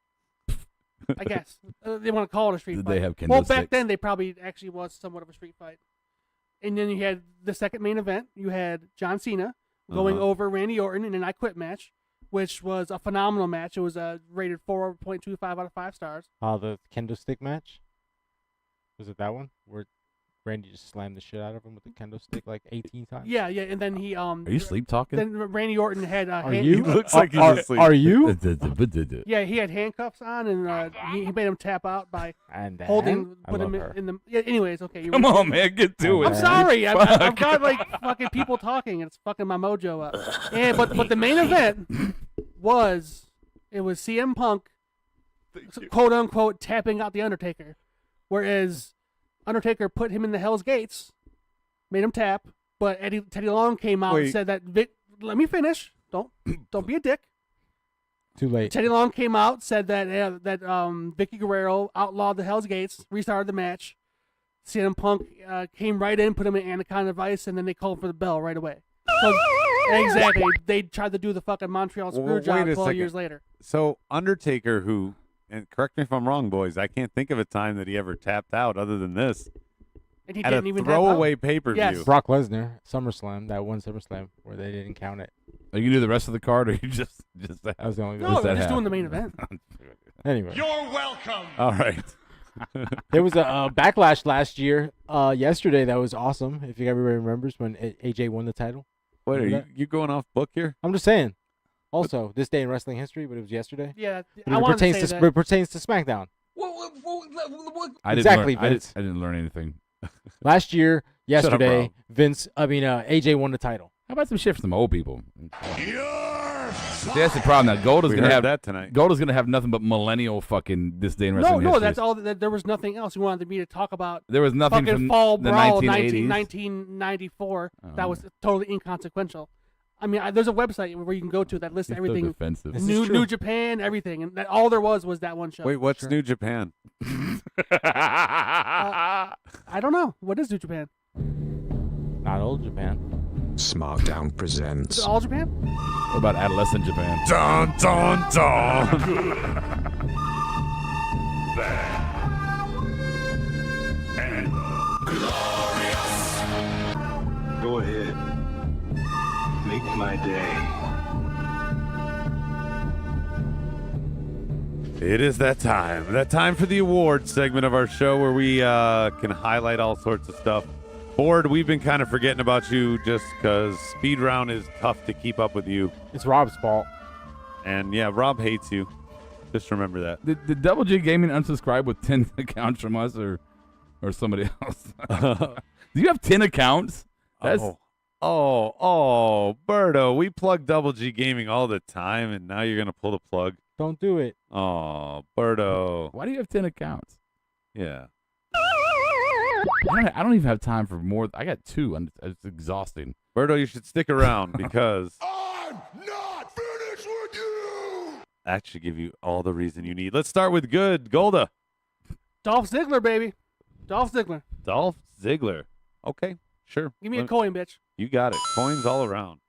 C: I guess they want to call it a street
A: Did
C: fight.
A: they have kendo
C: well, back
A: sticks?
C: then they probably actually was somewhat of a street fight. And then you had the second main event. You had John Cena going
D: Uh-huh.
C: over Randy Orton in an I Quit match, which was a phenomenal match. It was rated 4.25 out of 5 stars.
B: The kendo stick match? Was it that one? Where Randy just slammed the shit out of him with the kendo stick like 18 times?
C: Yeah, and then he
A: Are you sleep talking?
C: Then Randy Orton had
B: Are
C: hand-
B: you?
D: He looks like he's
B: are,
D: asleep.
B: Are you?
C: Yeah, he had handcuffs on, and he made him tap out by
B: And then,
C: holding,
B: I
C: put
B: love
C: him
B: her.
C: in the. Yeah, anyways, okay.
A: Come on, man, get to it.
C: I'm sorry. I've got like fucking people talking, and it's fucking my mojo up. And but the main event was CM Punk, quote unquote, tapping out the Undertaker, whereas Undertaker put him in the Hell's Gates, made him tap, but Teddy Long came out and
D: Wait.
C: said that let me finish. Don't be a dick.
B: Too late.
C: Teddy Long came out, said that Vicky Guerrero outlawed the Hell's Gates, restarted the match, CM Punk came right in, put him in Anaconda Vice, and then they called for the bell right away. So, exactly. They tried to do the fucking Montreal screw job 12 years later.
D: So Undertaker, who, and correct me if I'm wrong, boys, I can't think of a time that he ever tapped out other than this.
C: And he
D: At
C: didn't
D: a
C: even
D: throwaway pay-per-view.
C: Yes.
B: Brock Lesnar, SummerSlam, that one SummerSlam where they didn't count it.
A: Are you gonna do the rest of the card, or you just that?
B: That was the only.
C: No,
A: Does
C: we're
A: that
C: just doing
A: happen?
C: the main event.
B: Anyway,
H: You're welcome.
D: All right.
B: there was a backlash last year, yesterday that was awesome. If everybody remembers when AJ won the title.
D: What, are
B: Remember
D: you going off book here?
B: I'm just saying. Also, this day in wrestling history, but it was yesterday.
C: Yeah,
B: But
C: I
B: it
C: wanted to
B: pertains
C: say
B: to
C: that.
B: it pertains to SmackDown.
A: I didn't
B: Exactly,
A: learn,
B: Vince.
A: I didn't learn anything.
B: Last year, yesterday,
D: Rob.
B: AJ won the title.
A: How about some shit from some old people? See, that's the problem. Now Gold is
D: We
A: gonna
D: heard
A: have
D: that tonight.
A: Gold is gonna have nothing but millennial fucking this day in wrestling
C: No,
A: history.
C: that's all. There was nothing else. You wanted me to talk about
A: There was nothing
C: fucking
A: from
C: Fall
A: the
C: Brawl
A: 1980s.
C: 1994 that was totally inconsequential. I mean, there's a website where you can go to that lists
A: It's so
C: everything.
A: defensive.
B: This is
C: New
B: true.
C: Japan, everything, and all there was that one show.
D: Wait, what's New Japan?
C: I don't know. What is New Japan?
B: Not old Japan.
I: SmackDown
C: Is
I: presents.
C: it all Japan?
A: What about adolescent Japan?
D: Dun, dun, dun.
K: Go ahead. Make my day.
D: It is that time. That time for the awards segment of our show where we can highlight all sorts of stuff. Board, we've been kind of forgetting about you just because speed round is tough to keep up with you.
B: It's Rob's fault.
D: And yeah, Rob hates you. Just remember that.
A: Did Double G Gaming unsubscribe with 10 accounts from us or somebody else? Do you have 10 accounts? That's
D: Oh, Berto, we plug Double G Gaming all the time, and now you're going to pull the plug.
B: Don't do it.
D: Oh, Berto.
A: why do you have 10 accounts?
D: Yeah.
A: I don't even have time for more. I got 2. And it's exhausting.
D: Berto, you should stick around because
E: I'm not finished with you.
D: that should give you all the reason you need. Let's start with good. Golda.
C: Dolph Ziggler, baby. Dolph Ziggler.
D: Dolph Ziggler. Okay, sure.
C: Give me a coin, bitch.
D: You got it. Coins all around.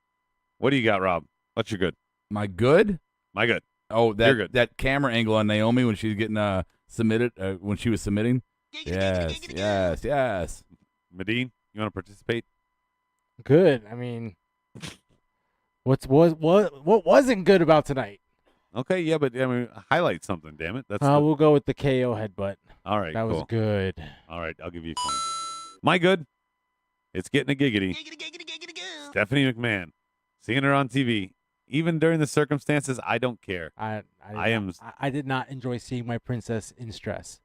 D: What do you got, Rob? What's your good?
A: My good?
D: My good.
A: Oh,
D: You're good.
A: that camera angle on Naomi when she was getting submitted, when she was submitting. Yes.
D: Medine, you want to participate?
B: Good. I mean, what wasn't good about tonight?
D: Okay, yeah, but I mean, highlight something, damn it. That's
B: We'll go with the KO headbutt.
D: all right.
B: That
D: cool.
B: was good.
D: All right, I'll give you a coin. My good. It's getting a giggity. Stephanie McMahon, seeing her on TV, even during the circumstances, I don't care.
B: I did not enjoy seeing my princess in stress.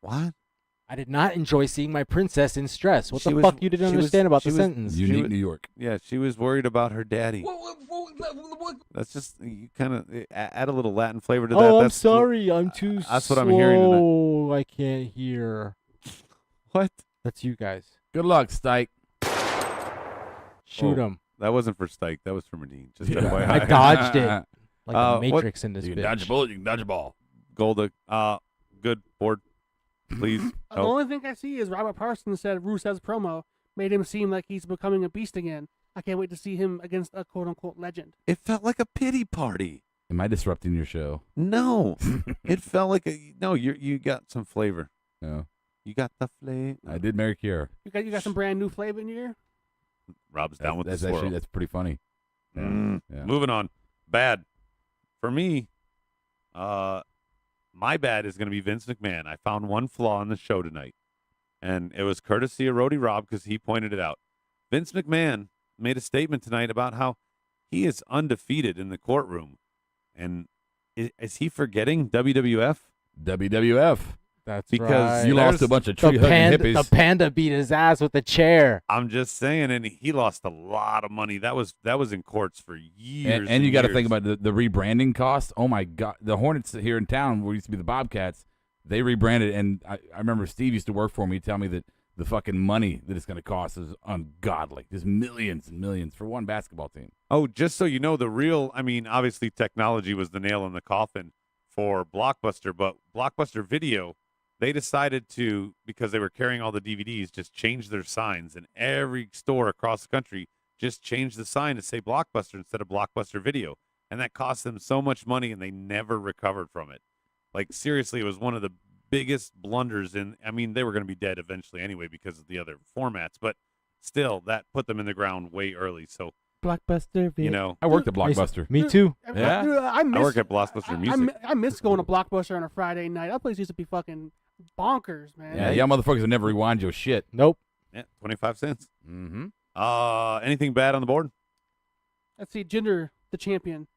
D: What?
B: I did not enjoy seeing my princess in stress. What
D: She
B: the
D: was-
B: fuck you didn't
D: she was-
B: understand about
D: she
B: the
D: was-
B: sentence?
A: Unique New York.
D: Yeah, she was worried about her daddy. That's just you kind of add a little Latin flavor to that.
B: Oh, I'm
D: That's-
B: sorry. I'm too
D: That's what I'm hearing tonight.
B: slow. I can't hear.
D: What?
B: That's you guys.
A: Good luck, Stike.
B: Shoot
D: Oh,
B: him.
D: That wasn't for Stike. That was for Medine. Just
A: Yeah.
D: FYI.
B: I dodged it. Like
D: Uh,
B: the
D: what-
B: Matrix in this
A: You can
B: bitch.
A: dodge a bullet, you can dodge a ball.
D: Golda. Good board. Please.
C: The only thing I see is Robert Parsons said Rusev's promo made him seem like he's becoming a beast again. I can't wait to see him against a quote-unquote legend.
D: It felt like a pity party.
A: Am I disrupting your show?
D: No, it felt like you got some flavor.
A: No.
D: You got the flavor.
A: I did marry Kiera.
C: You got some brand new flavor in your ear?
D: Rob's down with
A: That's
D: the swirl.
A: actually, that's pretty funny. Yeah.
D: Moving on. Bad. For me, my bad is going to be Vince McMahon. I found one flaw in the show tonight, and it was courtesy of Rody Rob because he pointed it out. Vince McMahon made a statement tonight about how he is undefeated in the courtroom. And is he forgetting WWF?
A: WWF.
B: That's
D: Because
B: right.
A: You lost a
D: There's-
A: bunch of
B: the
A: tree hugging
B: panda,
A: hippies.
B: the panda beat his ass with a chair.
D: I'm just saying, and he lost a lot of money. That was in courts for years.
A: And you got to think
D: years.
A: about the rebranding cost. Oh my God, the Hornets here in town, where used to be the Bobcats, they rebranded. And I remember Steve used to work for me. He'd tell me that the fucking money that it's going to cost is ungodly. There's millions and millions for one basketball team.
D: Oh, just so you know, obviously technology was the nail in the coffin for Blockbuster, but Blockbuster Video They decided to, because they were carrying all the DVDs, just change their signs, and every store across the country just changed the sign to say Blockbuster instead of Blockbuster Video. And that cost them so much money, and they never recovered from it. Like, seriously, it was one of the biggest blunders I mean, they were going to be dead eventually anyway because of the other formats, but still, that put them in the ground way early. So,
C: Blockbuster.
D: you know,
A: I worked at Blockbuster.
B: Me too.
A: Yeah.
C: Dude, I
D: work at Blockbuster Music.
C: I miss going to Blockbuster on a Friday night. That place used to be fucking bonkers, man.
A: Yeah, y'all motherfuckers would never rewind your shit.
B: Nope.
D: Yeah, 25 cents.
A: Mm-hmm.
D: Anything bad on the board?
C: Let's see, Jinder, the champion.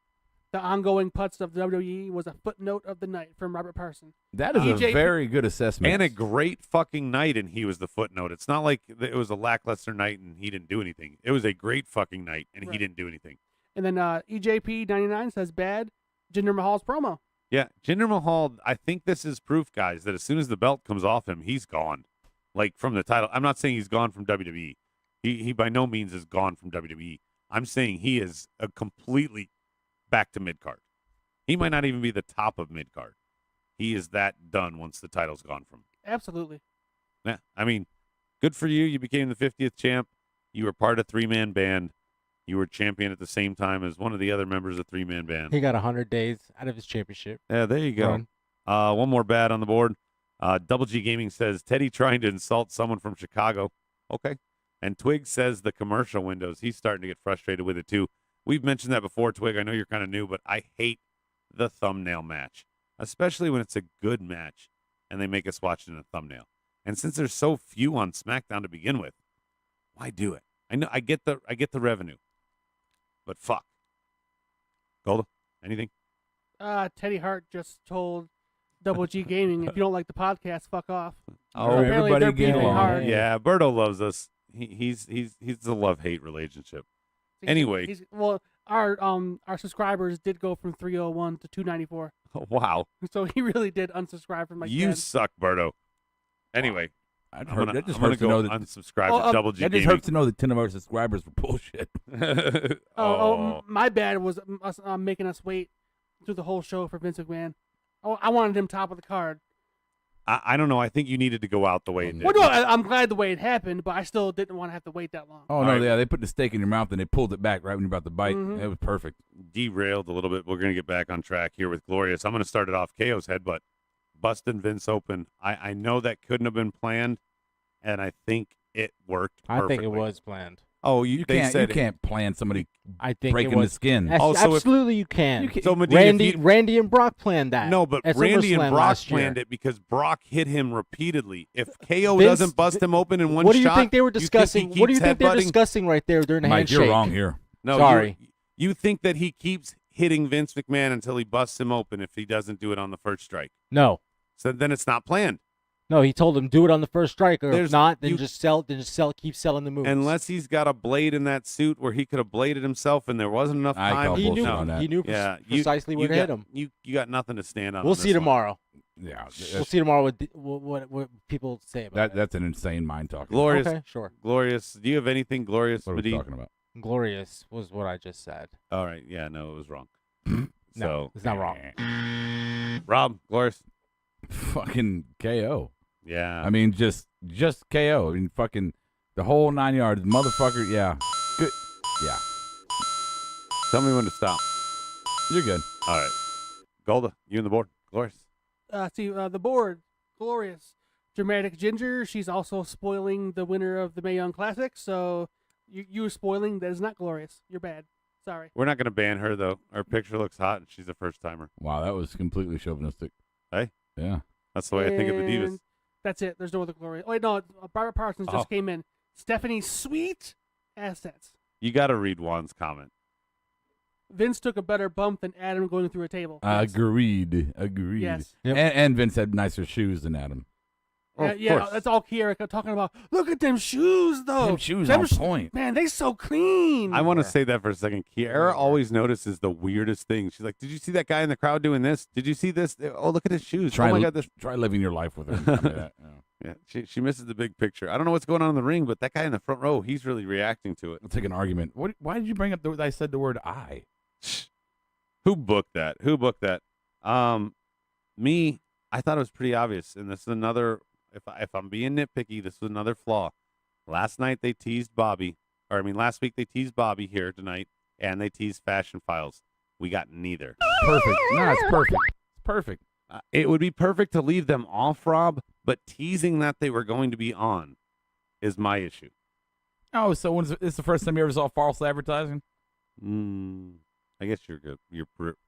C: The ongoing putts of WWE was a footnote of the night from Robert Parson.
A: That is a
C: EJP
A: very good assessment.
D: And a great fucking night, and he was the footnote. It's not like it was a lackluster night and he didn't do anything. It was a great fucking night, and he didn't do anything.
C: And then EJP99 says bad. Jinder Mahal's promo.
D: Yeah, Jinder Mahal, I think this is proof, guys, that as soon as the belt comes off him, he's gone. Like, from the title. I'm not saying he's gone from WWE. He by no means is gone from WWE. I'm saying he is a completely back to mid-card. He might not even be the top of mid-card. He is that done once the title's gone from him.
C: Absolutely.
D: Yeah, I mean, good for you. You became the 50th champ. You were part of three-man band. You were champion at the same time as one of the other members of three-man band.
B: He got 100 days out of his championship.
D: Yeah, there you go. One more bad on the board. Double G Gaming says, Teddy trying to insult someone from Chicago. Okay. And Twig says the commercial windows. He's starting to get frustrated with it, too. We've mentioned that before, Twig. I know you're kind of new, but I hate the thumbnail match, especially when it's a good match and they make us watch it in a thumbnail. And since there's so few on SmackDown to begin with, why do it? I know I get the revenue, but fuck. Golda, anything?
C: Teddy Hart just told Double G Gaming, if you don't like the podcast, fuck off.
D: Oh,
C: apparently
A: everybody
C: they're
A: get
C: beating
A: along.
C: hard.
D: Yeah, Berto loves us. He's a love-hate relationship. Anyway.
C: Our subscribers did go from 301 to 294.
D: Oh, wow.
C: So he really did unsubscribe from like
D: You
C: 10.
D: suck, Berto. Anyway,
A: That
D: I'm
A: just
D: gonna
A: hurts to
D: go
A: know that.
D: unsubscribe to Double G
A: That just
D: Gaming.
A: hurts to know that 10 of our subscribers were bullshit.
C: My bad was us making us wait through the whole show for Vince McMahon. I wanted him top of the card.
D: I don't know. I think you needed to go out the way it did.
C: Well, no, I'm glad the way it happened, but I still didn't want to have to wait that long.
A: Oh, no, yeah. They put the steak in your mouth and they pulled it back right when you're about to bite.
C: Mhm.
A: It was perfect.
D: Derailed a little bit. We're going to get back on track here with Glorious. I'm going to start it off. KO's headbutt. Busting Vince open. I know that couldn't have been planned, and I think it worked
B: I think it
D: perfectly.
B: was planned.
D: Oh,
A: You
D: they
A: can't,
D: said
A: you can't plan somebody
B: I think
A: breaking
B: it was,
A: the skin.
D: Oh, so if-
B: absolutely, you can.
D: So, Medina, if you-
B: Randy and Brock planned that.
D: No, but
B: at
D: Randy
B: SummerSlam
D: and Brock
B: last year.
D: planned it because Brock hit him repeatedly. If KO
B: Vince-
D: doesn't bust him open in one
B: What do you
D: shot,
B: think they were
D: you think he
B: discussing? What do you
D: keeps
B: think they're
D: headbutting?
B: discussing right there during the
A: Mike,
B: handshake?
A: you're wrong here.
D: No,
B: Sorry.
D: You think that he keeps hitting Vince McMahon until he busts him open if he doesn't do it on the first strike.
B: No.
D: So then it's not planned.
B: No, he told him do it on the first strike, or
D: There's-
B: if not, then
D: you-
B: just keep selling the moves.
D: Unless he's got a blade in that suit where he could have bladed himself and there wasn't enough
A: I
D: time.
A: call
B: he knew,
A: bullshit on that.
B: he knew
D: Yeah,
B: precisely where to hit him.
D: You got nothing to stand on.
B: We'll
D: on
B: see
D: this one.
B: tomorrow.
A: Yeah.
B: We'll see tomorrow what people say about
A: That's an insane mind talking.
D: Glorious,
B: Okay, sure.
D: Glorious. Do you have anything glorious,
A: What are we
D: Medina?
A: talking about?
B: Glorious was what I just said.
D: All right. Yeah, no, it was wrong.
B: No,
D: So,
B: it's not wrong.
D: Rob, glorious.
A: Fucking KO.
D: Yeah.
A: I mean, just KO. I mean, fucking the whole 9 yards. Motherfucker, yeah. Good. Yeah.
D: Tell me when to stop.
A: You're good.
D: All right. Golda, you and the board. Glorious.
C: The board, glorious. Dramatic Ginger, she's also spoiling the winner of the Mae Young Classic, so you were spoiling. That is not glorious. You're bad. Sorry.
D: We're not going to ban her, though. Her picture looks hot, and she's a first-timer.
A: Wow, that was completely chauvinistic.
D: Hey?
A: Yeah.
D: That's the way I think of the divas.
C: And that's it. There's no other glory. Oh, wait, no. Barbara Parsons just came in. Stephanie's sweet assets.
D: You got to read Juan's comment.
C: Vince took a better bump than Adam going through a table. Yes.
A: Agreed.
C: Yes.
B: Yep.
A: And Vince had nicer shoes than Adam.
D: Of
C: Yeah,
D: course.
C: that's all Kiera kept talking about. Look at them shoes, though.
A: Them shoes on point.
C: Man, they so clean.
D: I want to say that for a second. Kiara always notices the weirdest things. She's like, did you see that guy in the crowd doing this? Did you see this? Oh, look at his shoes.
A: Try,
D: oh, my God. This.
A: try living your life with her. Tell me that. Yeah.
D: Yeah, she misses the big picture. I don't know what's going on in the ring, but that guy in the front row, he's really reacting to it.
A: Let's take an argument. Why did you bring up I said the word I?
D: Who booked that? Me, I thought it was pretty obvious, and this is another. If I'm being nitpicky, this is another flaw. Last week they teased Bobby here tonight, and they teased Fashion Files. We got neither.
A: Perfect. No, it's perfect. It's perfect.
D: It would be perfect to leave them off, Rob, but teasing that they were going to be on is my issue.
A: Oh, so it's the first time you ever saw false advertising?
D: I guess you're good.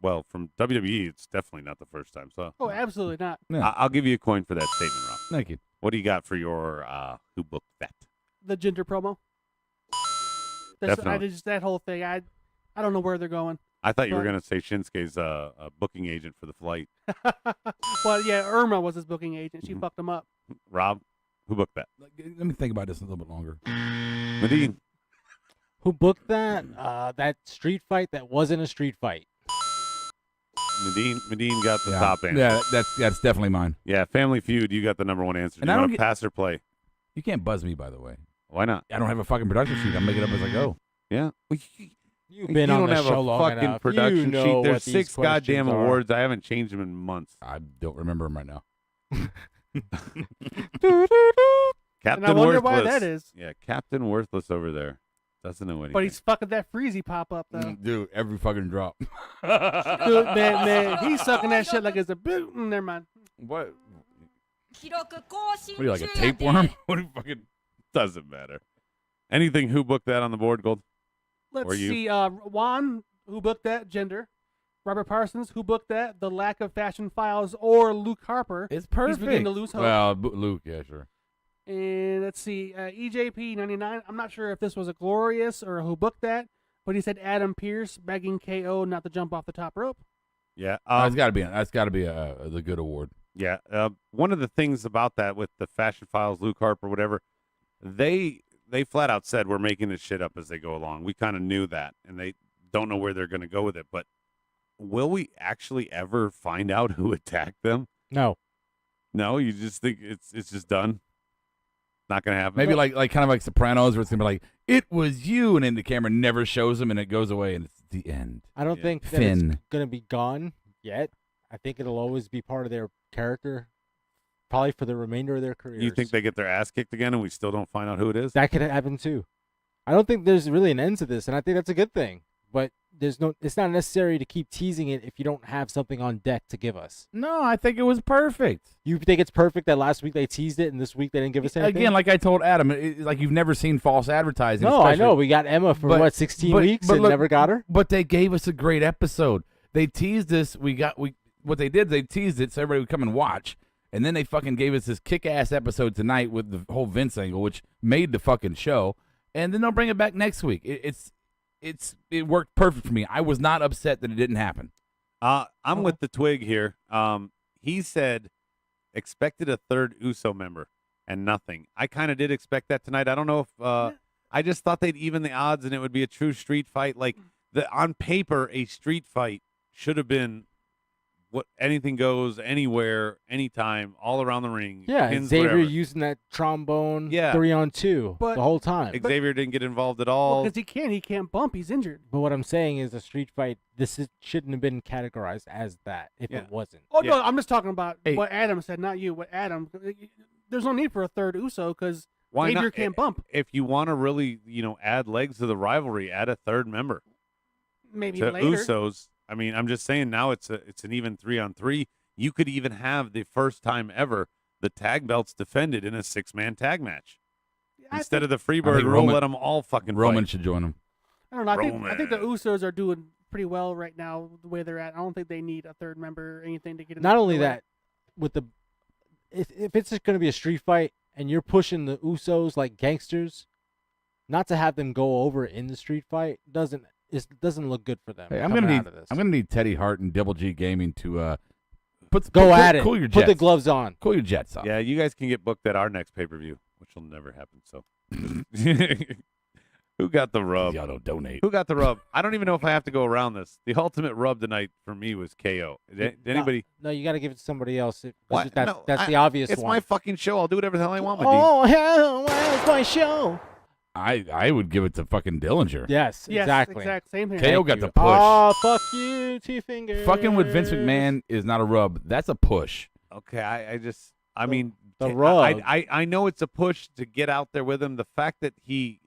D: Well, from WWE, it's definitely not the first time. So,
C: Oh, absolutely not.
A: Yeah.
D: I'll give you a coin for that statement, Rob.
A: Thank you.
D: What do you got for your Who Booked That?
C: The gender promo.
D: Definitely.
C: That whole thing. I don't know where they're going.
D: I thought you were going to say Shinsuke's a booking agent for the flight.
C: Well, yeah, Irma was his booking agent. She fucked him up.
D: Rob, who booked that?
A: Let me think about this a little bit longer.
D: Medine.
B: Who booked that? That street fight that wasn't a street fight.
D: Medine got the top answer.
A: Yeah, that's definitely mine.
D: Yeah, Family Feud, you got the number one answer.
A: And
D: Do
A: I
D: you
A: don't
D: want to pass or play?
A: You can't buzz me, by the way.
D: Why not?
A: I don't have a fucking production sheet. I'm making it up as I go.
D: Yeah.
B: You've been
D: you
B: on
D: don't
B: the
D: have
B: show
D: a
B: long
D: fucking
B: enough.
D: production
B: You know
D: sheet.
B: what
D: There's
B: these
D: 6 goddamn
B: questions are.
D: awards. I haven't changed them in months.
A: I don't remember them right now.
D: Captain
C: And I wonder
D: Worthless.
C: why that is.
D: Yeah, Captain Worthless over there. Doesn't know anything.
C: But he's fucking that Freezy pop up though.
A: Dude, every fucking drop.
C: Dude, man, he's sucking that shit like it's a boot. Never mind.
A: What? What are you, like a tapeworm? What do you fucking...
D: Doesn't matter. Anything Who Booked That on the board, Gold?
C: Let's
D: Or you?
C: see. Juan, who booked that? Gender. Robert Parsons, who booked that? The Lack of Fashion Files, or Luke Harper.
A: It's perfect.
C: He's beginning to lose hope.
A: Well, Luke, yeah, sure.
C: And let's see, EJP 99. I'm not sure if this was a Glorious or who booked that, but he said Adam Pearce begging KO not to jump off the top rope.
D: Yeah.
A: That's got to be the good award.
D: Yeah. One of the things about that with the Fashion Files, Luke Harper, whatever, they flat out said we're making this shit up as they go along. We kind of knew that, and they don't know where they're going to go with it. But will we actually ever find out who attacked them?
B: No.
D: No, you just think it's just done. Not going to happen.
A: Maybe like kind of like Sopranos, where it's gonna be like, it was you, and then the camera never shows him, and it goes away, and it's the end.
B: I don't think that
A: Finn.
B: it's going to be gone yet. I think it'll always be part of their character, probably for the remainder of their careers.
D: You think they get their ass kicked again, and we still don't find out who it is?
B: That could happen too. I don't think there's really an end to this, and I think that's a good thing. But it's not necessary to keep teasing it if you don't have something on deck to give us.
A: No, I think it was perfect.
B: You think it's perfect that last week they teased it and this week they didn't give us anything?
A: Again, like I told Adam, like you've never seen false advertising.
B: No, I
A: especially-
B: know. We got Emma for 16 weeks and
A: look,
B: never got her.
A: But they gave us a great episode. They teased us. What they did, they teased it so everybody would come and watch. And then they fucking gave us this kick-ass episode tonight with the whole Vince angle, which made the fucking show. And then they'll bring it back next week. It worked perfect for me. I was not upset that it didn't happen.
D: I'm with the Twig here. He said expected a third Uso member and nothing. I kind of did expect that tonight. I don't know if I just thought they'd even the odds and it would be a true street fight. Like on paper, a street fight should have been what anything goes, anywhere, anytime, all around the ring.
B: Yeah,
D: pins,
B: Xavier
D: whatever.
B: using that trombone
D: Yeah.
B: 3-on-2
C: But-
B: the whole time.
D: Xavier didn't get involved at all.
C: Because he can't bump. He's injured.
B: But what I'm saying is a street fight, shouldn't have been categorized as that if
D: Yeah.
B: it wasn't.
C: Oh,
D: Yeah.
C: no, I'm just talking about
A: Hey.
C: what Adam said, not you. What Adam. There's no need for a third Uso because
D: Why
C: Xavier
D: not?
C: can't bump.
D: If you want to really, add legs to the rivalry, add a third member
C: Maybe
D: to
C: later.
D: Usos. I mean, I'm just saying now it's an even 3-on-3. You could even have the first time ever the tag belts defended in a 6-man tag match. Instead of the Freebird rule, let them all fucking
A: Roman
D: fight.
A: should join him.
C: I don't know. I think the Usos are doing pretty well right now the way they're at. I don't think they need a third member or anything to get in.
B: Not only that, with the if it's just going to be a street fight and you're pushing the Usos like gangsters, not to have them go over in the street fight doesn't look good for them.
A: Hey, I'm
B: coming
A: gonna
B: out of this.
A: need Teddy Hart and Double G Gaming to
B: Go at it.
A: Cool your
B: Put
A: jets.
B: the gloves on.
A: Cool your jets off.
D: Yeah, you guys can get booked at our next pay-per-view, which will never happen. So, who got the rub?
A: Y'all don't donate.
D: Who got the rub? I don't even know if I have to go around this. The ultimate rub tonight for me was KO. Did anybody?
B: No, you got to give it to somebody else.
D: What?
B: That's the obvious
D: It's
B: one.
D: my fucking show. I'll do whatever the hell I want with
B: Oh, hell, well, it's my show.
A: I would give it to fucking Dillinger.
B: Yes, exactly.
C: Same here.
A: KO got the push.
B: Oh, fuck you, T-Finger.
A: Fucking with Vince McMahon is not a rub. That's a push.
D: Okay, I mean,
B: the rub.
D: I know it's a push to get out there with him. The fact that he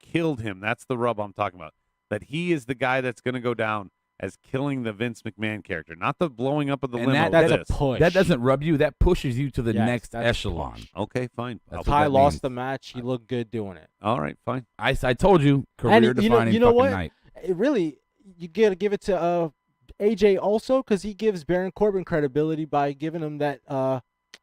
D: killed him, that's the rub I'm talking about. That he is the guy that's going to go down as killing the Vince McMahon character, not the blowing up of the limo.
B: That's
D: this.
B: a push.
A: That doesn't rub you. That pushes you to the
B: Yes,
A: next
B: that's a
A: echelon.
B: push.
D: Okay, fine.
A: That's what
B: Tye
A: that
B: lost
A: means.
B: the match. He looked good doing it.
D: All right, fine.
A: I told you,
B: And
A: career-defining
B: you know
A: fucking
B: what?
A: night.
B: It really, you gotta give it to AJ also, because he gives Baron Corbin credibility by giving him that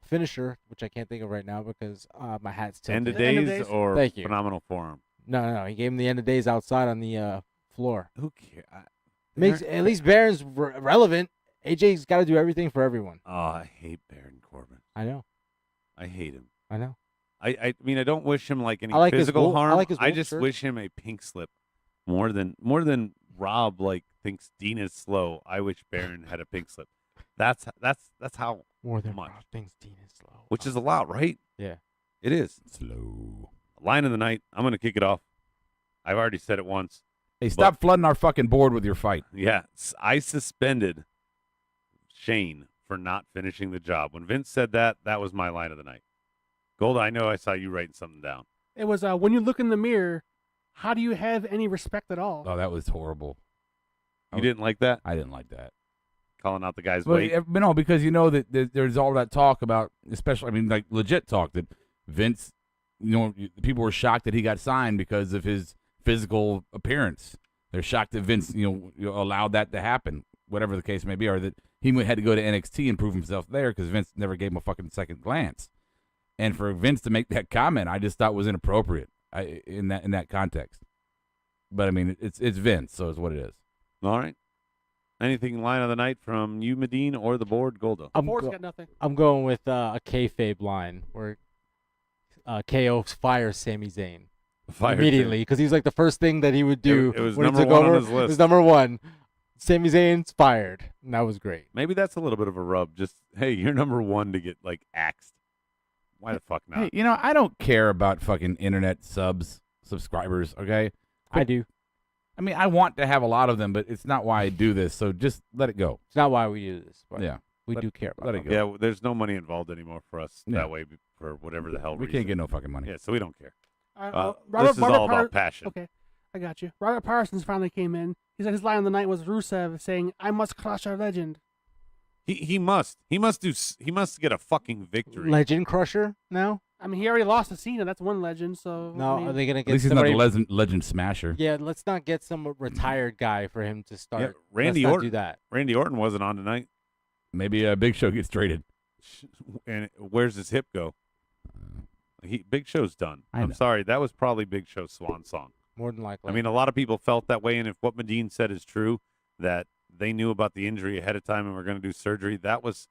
B: finisher, which I can't think of right now because my hat's tilted.
D: End of
C: End of
D: days
C: days.
D: or
B: Thank you.
D: phenomenal forum.
B: No, he gave him the end of days outside on the floor.
D: Who cares?
B: Makes at least Baron's relevant. AJ's got to do everything for everyone.
D: Oh, I hate Baron Corbin.
B: I know.
D: I hate him.
B: I know.
D: I mean, I don't wish him like any
B: I like his
D: physical
B: wolf- I
D: harm.
B: like his wolf
D: just
B: shirt.
D: wish him a pink slip more than Rob thinks Dean is slow. I wish Baron had a pink slip. That's how
B: More than
D: much.
B: Rob thinks Dean is slow.
D: Which is a lot, right?
B: Yeah.
D: It is.
A: Slow.
D: Line of the night. I'm going to kick it off. I've already said it once.
A: Hey, stop flooding our fucking board with your fight.
D: Yeah, I suspended Shane for not finishing the job. When Vince said that, that was my line of the night. Golda, I know I saw you writing something down.
C: It was when you look in the mirror, how do you have any respect at all?
A: Oh, that was horrible.
D: You didn't like that?
A: I didn't like that.
D: Calling out the guy's
A: Well,
D: weight?
A: but no, because you know that there's all that talk about, especially, I mean, like legit talk that Vince, people were shocked that he got signed because of his physical appearance. They're shocked that Vince, allowed that to happen, whatever the case may be, or that he had to go to NXT and prove himself there because Vince never gave him a fucking second glance. And for Vince to make that comment, I just thought was inappropriate in that context. But I mean, it's Vince, so it's what it is.
D: All right. Anything line of the night from you, Medine, or the board, Golda?
C: Board's got nothing.
B: I'm going with a kayfabe line where KO fires Sami Zayn immediately because he was like the first thing that he would do.
D: It was
B: when
D: number
B: he took
D: one on
B: over.
D: his list.
B: It was number one. Sami Zayn's fired, and that was great.
D: Maybe that's a little bit of a rub. Just, hey, you're number one to get, axed. Why the fuck not?
A: Hey, I don't care about fucking internet subscribers, okay?
B: I do.
A: I mean, I want to have a lot of them, but it's not why I do this, so just let it go.
B: It's not why we do this, but
A: Yeah.
B: we do care about
A: let
B: it.
A: it go.
D: Yeah, there's no money involved anymore for us
A: Yeah.
D: that way for whatever the hell
A: We
D: reason.
A: can't get no fucking money.
D: Yeah, so we don't care.
C: Robert
D: This is all
C: Par-
D: about passion.
C: Okay, I got you. Robert Parsons finally came in. He said his line of the night was Rusev saying, "I must crush our legend."
D: He must get a fucking victory.
B: Legend Crusher now?
C: I mean, he already lost to Cena. That's one legend. So
B: No,
C: I mean,
B: are they gonna
A: At
B: get
A: least he's not
B: somebody?
A: the legend smasher.
B: Yeah, let's not get some retired guy for him to start.
D: Yeah, Randy
B: let's not
D: Orton.
B: do that.
D: Randy Orton wasn't on tonight.
A: Maybe Big Show gets traded.
D: And where's his hip go? Big Show's done.
A: I
D: I'm
A: know.
D: sorry, that was probably Big Show's swan song.
B: More than likely.
D: I mean, a lot of people felt that way, and if what Medine said is true, that they knew about the injury ahead of time and were going to do surgery, that's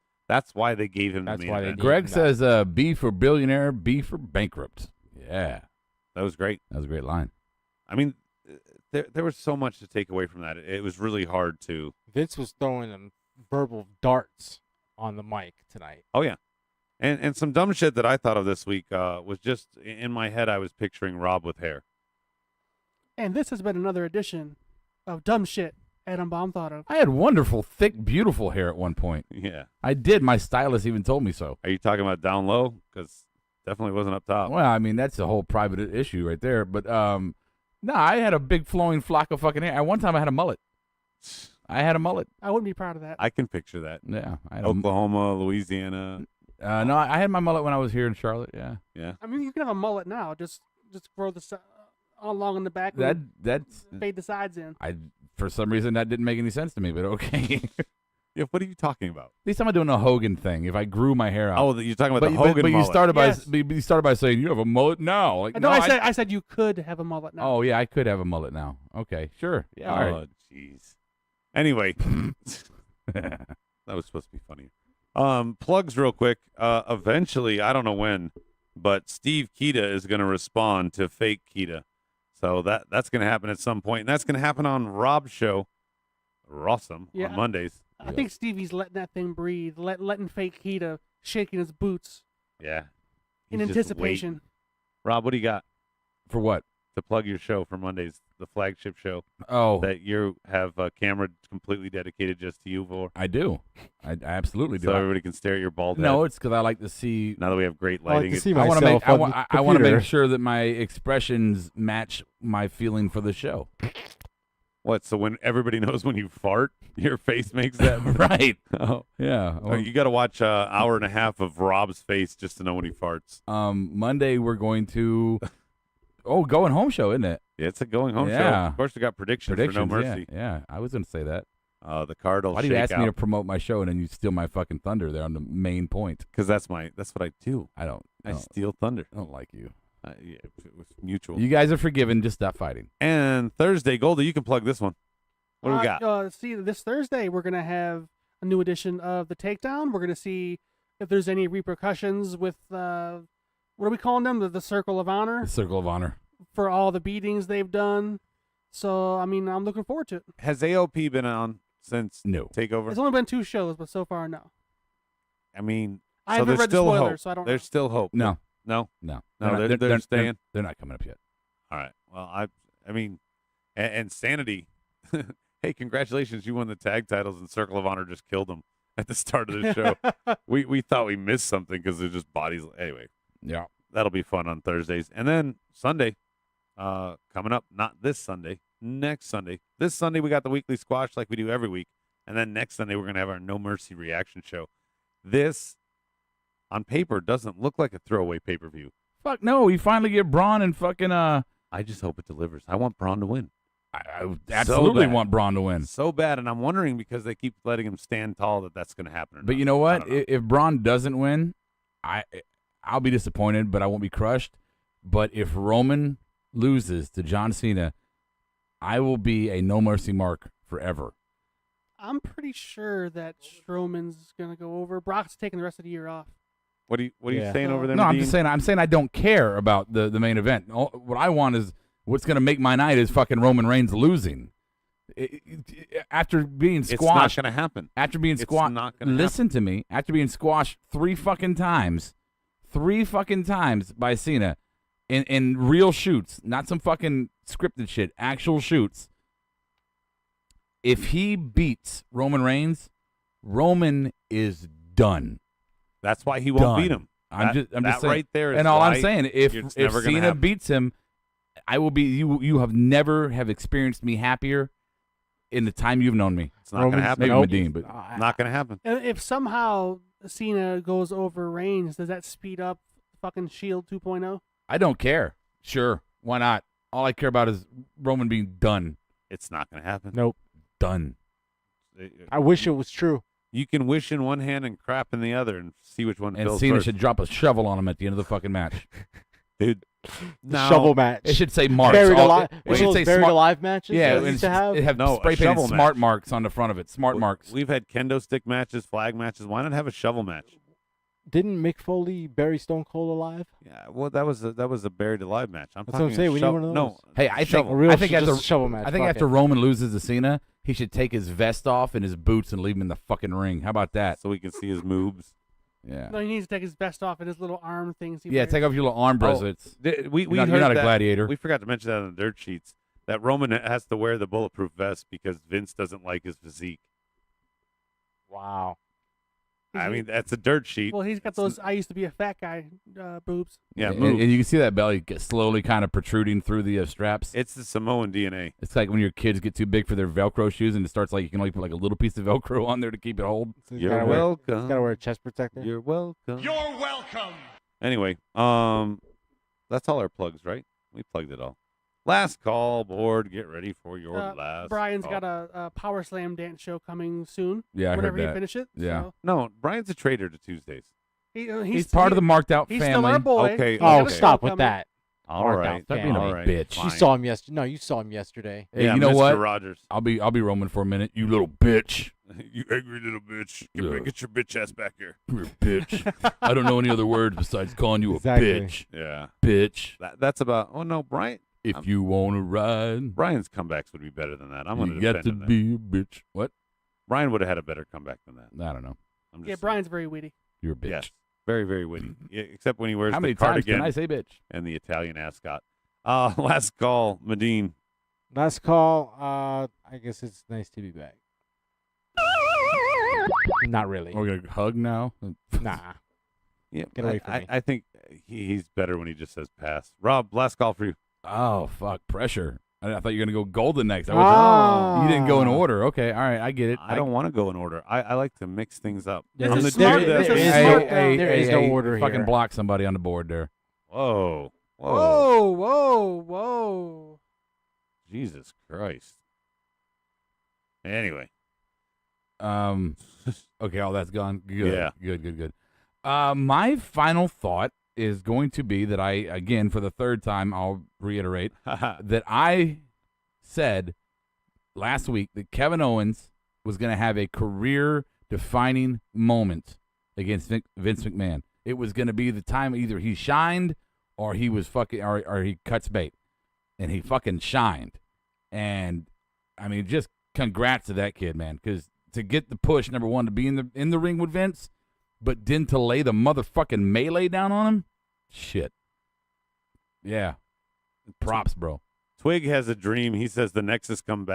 D: why they gave him
B: That's
D: the main
B: why they
D: event.
B: did.
A: Greg says B for billionaire, B for bankrupt. Yeah,
D: That was great.
A: that was a great line.
D: I mean, there was so much to take away from that. It was really hard to.
B: Vince was throwing them verbal darts on the mic tonight.
D: Oh yeah, and some dumb shit that I thought of this week was just in my head. I was picturing Rob with hair.
C: and this has been another edition of dumb shit Adam Baum thought of.
A: I had wonderful, thick, beautiful hair at one point.
D: Yeah.
A: I did. My stylist even told me so.
D: Are you talking about down low? Because definitely wasn't up top.
A: Well, I mean, that's a whole private issue right there. But no, I had a big flowing flock of fucking hair. At one time, I had a mullet. I had a mullet.
C: I wouldn't be proud of that.
D: I can picture that.
A: Yeah, I had
D: Oklahoma, Louisiana.
A: no, I had my mullet when I was here in Charlotte. Yeah,
D: Yeah.
C: I mean, you can have a mullet now. Just grow the all along in the back.
A: that's
C: fade the sides in.
A: For some reason that didn't make any sense to me, but okay.
D: Yeah. What are you talking about?
A: At least I'm not doing a Hogan thing. If I grew my hair out.
D: Oh, you're talking about the Hogan
A: but you
D: mullet.
A: started by
C: Yes.
A: you started by saying you have a mullet now. Like
C: No,
A: no,
C: I said you could have a mullet now.
A: Oh yeah, I could have a mullet now. Okay, sure. Yeah. All right.
D: Oh, jeez. Anyway, that was supposed to be funny. Plugs real quick. Eventually, I don't know when, but Steve Kita is going to respond to fake Kita. So that's going to happen at some point, and that's going to happen on Rob's show, Rossum,
C: Yeah.
D: on Mondays.
C: I think Stevie's letting that thing breathe, letting fake Kita shaking his boots
D: Yeah.
C: in
D: He's just
C: anticipation.
D: waiting. Rob, what do you got?
A: For what?
D: to plug your show for Mondays, the flagship show
A: Oh,
D: that you have a camera completely dedicated just to you for.
A: I do. I absolutely do.
D: So everybody can stare at your bald head.
A: No, it's because I like to see.
D: Now that we have great
B: I like
D: lighting,
B: to see
A: I want to
B: myself
A: make. I
B: on
A: want.
B: the
A: I want to make
B: computer.
A: sure that my expressions match my feeling for the show.
D: what? So when everybody knows when you fart, your face makes that.
A: Right.
D: Oh.
A: Yeah.
D: Oh, you got to watch an hour and a half of Rob's face just to know when he farts.
A: Monday we're going to. Going home show, isn't it?
D: Yeah, it's a going home show.
A: Yeah.
D: Of course, we got predictions for No Mercy.
A: Yeah. I was going to say that.
D: The card will
A: Why do you
D: shake
A: ask
D: out.
A: me to promote my show and then you steal my fucking thunder there on the main point?
D: Because that's what I do.
A: I don't.
D: I steal thunder.
A: I don't like you.
D: Yeah, it was mutual.
A: You guys are forgiven. Just stop fighting.
D: And Thursday, Goldie, you can plug this one. What do we got?
C: See, this Thursday we're gonna have a new edition of the Takedown. We're gonna see if there's any repercussions with what are we calling them? The Circle of Honor
A: The Circle of Honor.
C: for all the beatings they've done. So I mean, I'm looking forward to it.
D: Has AOP been on since
A: No.
D: Takeover?
C: It's only been 2 shows, but so far no.
D: I mean,
C: I
D: so
C: haven't
D: there's
C: read the
D: still
C: spoilers,
D: hope.
C: so I don't
D: There's
C: know.
D: still hope.
A: No.
D: No?
A: No.
D: No, they're staying.
A: They're not coming up yet.
D: All right. Well, I mean, and Sanity. Hey, congratulations! You won the tag titles, and Circle of Honor just killed them at the start of the show. we thought we missed something because they're just bodies. Anyway,
A: Yeah.
D: that'll be fun on Thursdays, and then Sunday, coming up. Not this Sunday, next Sunday. This Sunday we got the weekly squash like we do every week, and then next Sunday we're gonna have our No Mercy reaction show. This, on paper, doesn't look like a throwaway pay-per-view.
A: Fuck no. You finally get Braun and fucking
D: I just hope it delivers. I want Braun to win.
A: I absolutely
D: bad.
A: want Braun to win.
D: So bad, and I'm wondering because they keep letting him stand tall that's going to happen. Or
A: But
D: not.
A: you know
D: I
A: what?
D: don't know.
A: If Braun doesn't win, I'll be disappointed, but I won't be crushed. But if Roman loses to John Cena, I will be a No Mercy mark forever.
C: I'm pretty sure that Strowman's gonna go over. Brock's taking the rest of the year off.
D: What are you
B: Yeah.
D: saying over there?
A: No, I'm
D: Medine?
A: just saying. I'm saying I don't care about the main event. What I want is what's going to make my night is fucking Roman Reigns losing. After being
D: It's
A: squashed,
D: not going to happen.
A: after being
D: It's
A: squashed,
D: not gonna
A: listen to me. After being squashed 3 fucking times by Cena, in real shoots, not some fucking scripted shit, actual shoots. If he beats Roman Reigns, Roman is done.
D: That's why he won't
A: Done.
D: beat him.
A: I'm just
D: that
A: saying.
D: right there is
A: and all I'm
D: why
A: saying, if
D: it's never gonna
A: Cena
D: happen.
A: beats him, I will be. You have never have experienced me happier in the time you've known me.
D: It's not going to
B: Roman's-
D: happen.
A: Maybe
B: Nope.
A: Medine, but
D: Not going to happen.
C: And if somehow Cena goes over Reigns, does that speed up fucking Shield 2.0?
A: I don't care. Sure, why not? All I care about is Roman being done.
D: It's not going to happen.
B: Nope.
A: Done.
B: I wish it was true.
D: You can wish in one hand and crap in the other and see which one
A: And
D: fills
A: Cena
D: first.
A: should drop a shovel on him at the end of the fucking match.
D: Dude,
B: The shovel match.
A: It should say marks.
B: Buried
A: All-
B: alive.
A: It
B: One
A: should
B: of
A: say
B: those buried
A: smart.
B: alive matches.
A: Yeah,
B: that we used to have.
A: it have
D: No, a
A: spray painted
D: shovel
A: smart
D: match.
A: marks on the front of it. Smart marks.
D: We've had kendo stick matches, flag matches. Why not have a shovel match?
B: Didn't Mick Foley bury Stone Cold alive?
D: Yeah, well, that was a buried alive match.
B: That's what I'm saying, we need one of
D: No,
B: those.
A: Hey, I think
B: Shovel. A real
A: I think
B: just
A: after
B: a shovel match.
A: I think
B: Fuck
A: after
B: it.
A: Roman loses to Cena, he should take his vest off and his boots and leave him in the fucking ring. How about that?
D: so we can see his moves.
A: Yeah.
C: No, he needs to take his vest off and his little arm things. He
A: Yeah,
C: wears.
A: take off your little arm bracelets.
D: We
A: You're not-
D: heard
A: you're not a
D: that-
A: gladiator.
D: We forgot to mention that on the dirt sheets that Roman has to wear the bulletproof vest because Vince doesn't like his physique.
B: Wow.
D: I mean, that's a dirt sheet.
C: Well, he's got those "I used to be a fat guy" boobs.
D: Yeah,
A: and,
D: moves.
A: and you can see that belly get slowly kind of protruding through the straps.
D: It's the Samoan DNA.
A: It's like when your kids get too big for their Velcro shoes, and it starts like you can only put like a little piece of Velcro on there to keep it hold.
B: So he's
D: You're
B: gotta wear-
D: welcome.
B: He's got to wear a chest protector.
D: You're welcome.
H: You're welcome.
D: Anyway, that's all our plugs, right? We plugged it all. Last call, board. Get ready for your last.
C: Brian's
D: call.
C: got a Power Slam dance show coming soon.
A: Yeah, I heard
C: whenever you
A: that.
C: finish it.
A: Yeah.
C: So
D: No, Brian's a traitor to Tuesdays.
C: he's
A: part of the marked out
C: He's
A: family.
C: still our boy.
D: Okay,
C: He's got
B: Oh,
C: a
B: stop
C: show
B: with
C: coming.
B: that.
D: All
B: Mark
D: right.
B: out
A: Stop being a
D: all right,
A: bitch.
B: You
D: fine.
B: saw him yesterday. No, you saw him yesterday.
A: Hey,
D: Yeah,
A: you know
D: Mr.
A: what?
D: Rogers.
A: I'll be Roman for a minute. You little bitch.
D: You angry little bitch.
A: Yeah.
D: Get your bitch ass back here.
A: You're a bitch. I don't know any other words besides calling you
B: Exactly.
A: a bitch.
D: Yeah.
A: Bitch.
D: That's about. Oh no, Brian.
A: If you want to ride,
D: Brian's comebacks would be better than that. I'm going
A: you
D: to
A: got
D: defend
A: to
D: him then.
A: be a bitch. What?
D: Brian would have had a better comeback than that.
A: I don't know.
D: I'm just
C: Yeah,
D: saying.
C: Brian's very witty.
A: You're a bitch.
D: Yes. Very, very witty. Yeah, except when he wears
A: How
D: the
A: many times
D: cardigan
A: can I say bitch?
D: and the Italian ascot. Last call, Medine.
B: Last call. I guess it's nice to be back. Not really.
A: We're gonna hug now.
B: Nah.
D: Yeah,
B: Get away from me.
D: I think he's better when he just says pass. Rob, last call for you.
A: Oh fuck, pressure. I thought you were gonna go golden next. You didn't go in order. Okay, all right, I get it.
D: I don't want to go in order. I like to mix things up.
C: This
D: I'm
C: is
D: the
C: smart.
D: dude that-
C: This is
B: Hey,
C: smart.
B: hey, there is no order
A: Fucking
B: here.
A: block somebody on the board there.
D: Whoa.
C: Whoa, whoa, whoa.
D: Jesus Christ. Anyway.
A: Okay, all that's gone. Good.
D: Yeah.
A: Good. My final thought is going to be that again, for the third time, I'll reiterate that I said last week that Kevin Owens was going to have a career-defining moment against Vince McMahon. It was going to be the time either he shined or he was fucking, or he cuts bait, and he fucking shined. And I mean, just congrats to that kid, man, because to get the push, number one, to be in the ring with Vince, but then to lay the motherfucking melee down on him, shit. Yeah, props, bro.
D: Twig has a dream. He says the Nexus comes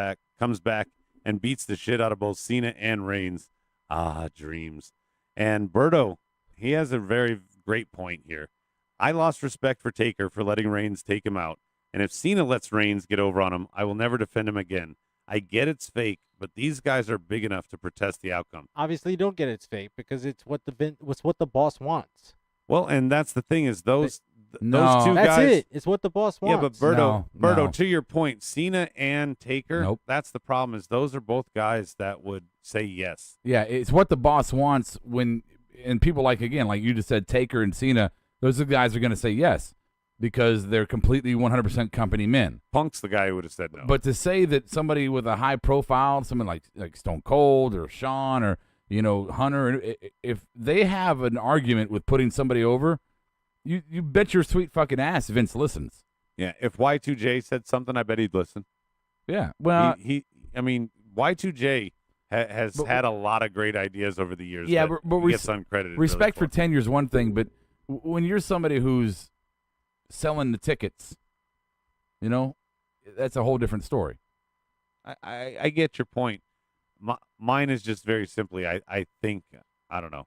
D: back and beats the shit out of both Cena and Reigns. Ah, dreams. And Berto, he has a very great point here. I lost respect for Taker for letting Reigns take him out. And if Cena lets Reigns get over on him, I will never defend him again. I get it's fake, but these guys are big enough to protest the outcome.
B: Obviously, you don't get it's fake because it's what the boss wants.
D: Well, and that's the thing is those
A: No.
D: two
B: That's
D: guys.
B: it. It's what the boss wants.
D: Yeah, but Berto,
A: No.
D: to your point, Cena and Taker,
A: Nope.
D: that's the problem is those are both guys that would say yes.
A: Yeah, it's what the boss wants and people like you just said, Taker and Cena, those are the guys who are going to say yes because they're completely 100% company men.
D: Punk's the guy who would have said no.
A: But to say that somebody with a high profile, someone like Stone Cold or Shawn or, Hunter, if they have an argument with putting somebody over, you bet your sweet fucking ass Vince listens.
D: Yeah, if Y2J said something, I bet he'd listen.
A: Yeah, well,
D: Y2J has had a lot of great ideas over the years.
A: Yeah,
D: that
A: but
D: he gets uncredited.
A: respect
D: really
A: for tenure is one thing, but when you're somebody who's selling the tickets, that's a whole different story.
D: I get your point. Mine is just very simply, I think, I don't know.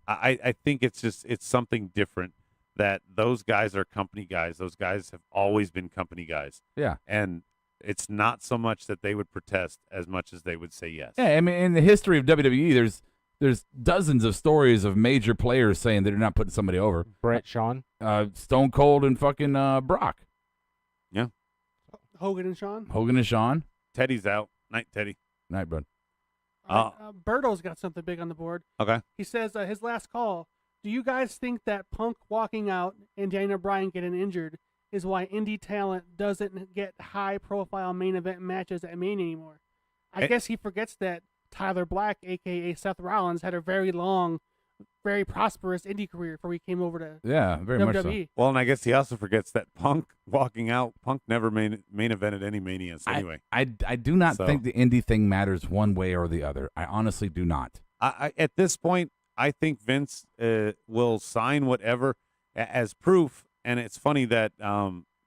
D: I think it's something different that those guys are company guys. Those guys have always been company guys.
A: Yeah.
D: And it's not so much that they would protest as much as they would say yes.
A: Yeah, I mean, in the history of WWE, there's dozens of stories of major players saying that they're not putting somebody over.
B: Brett, Shawn,
A: Stone Cold, and fucking Brock.
D: Yeah.
C: Hogan and Shawn.
A: Hogan and Shawn.
D: Teddy's out. Night, Teddy.
A: Night, bud.
C: Berto's got something big on the board.
D: Okay.
C: He says his last call. Do you guys think that Punk walking out and Daniel Bryan getting injured is why indie talent doesn't get high-profile main event matches at Mania anymore? I guess he forgets that Tyler Black, a.k.a. Seth Rollins, had a very long, very prosperous indie career before he came over to
A: very
C: WWE.
A: much so.
D: Well, and I guess he also forgets that Punk walking out, Punk never main evented any Manias anyway.
A: I do not think the indie thing matters one way or the other. I honestly do not.
D: I at this point, I think Vince will sign whatever as proof. And it's funny that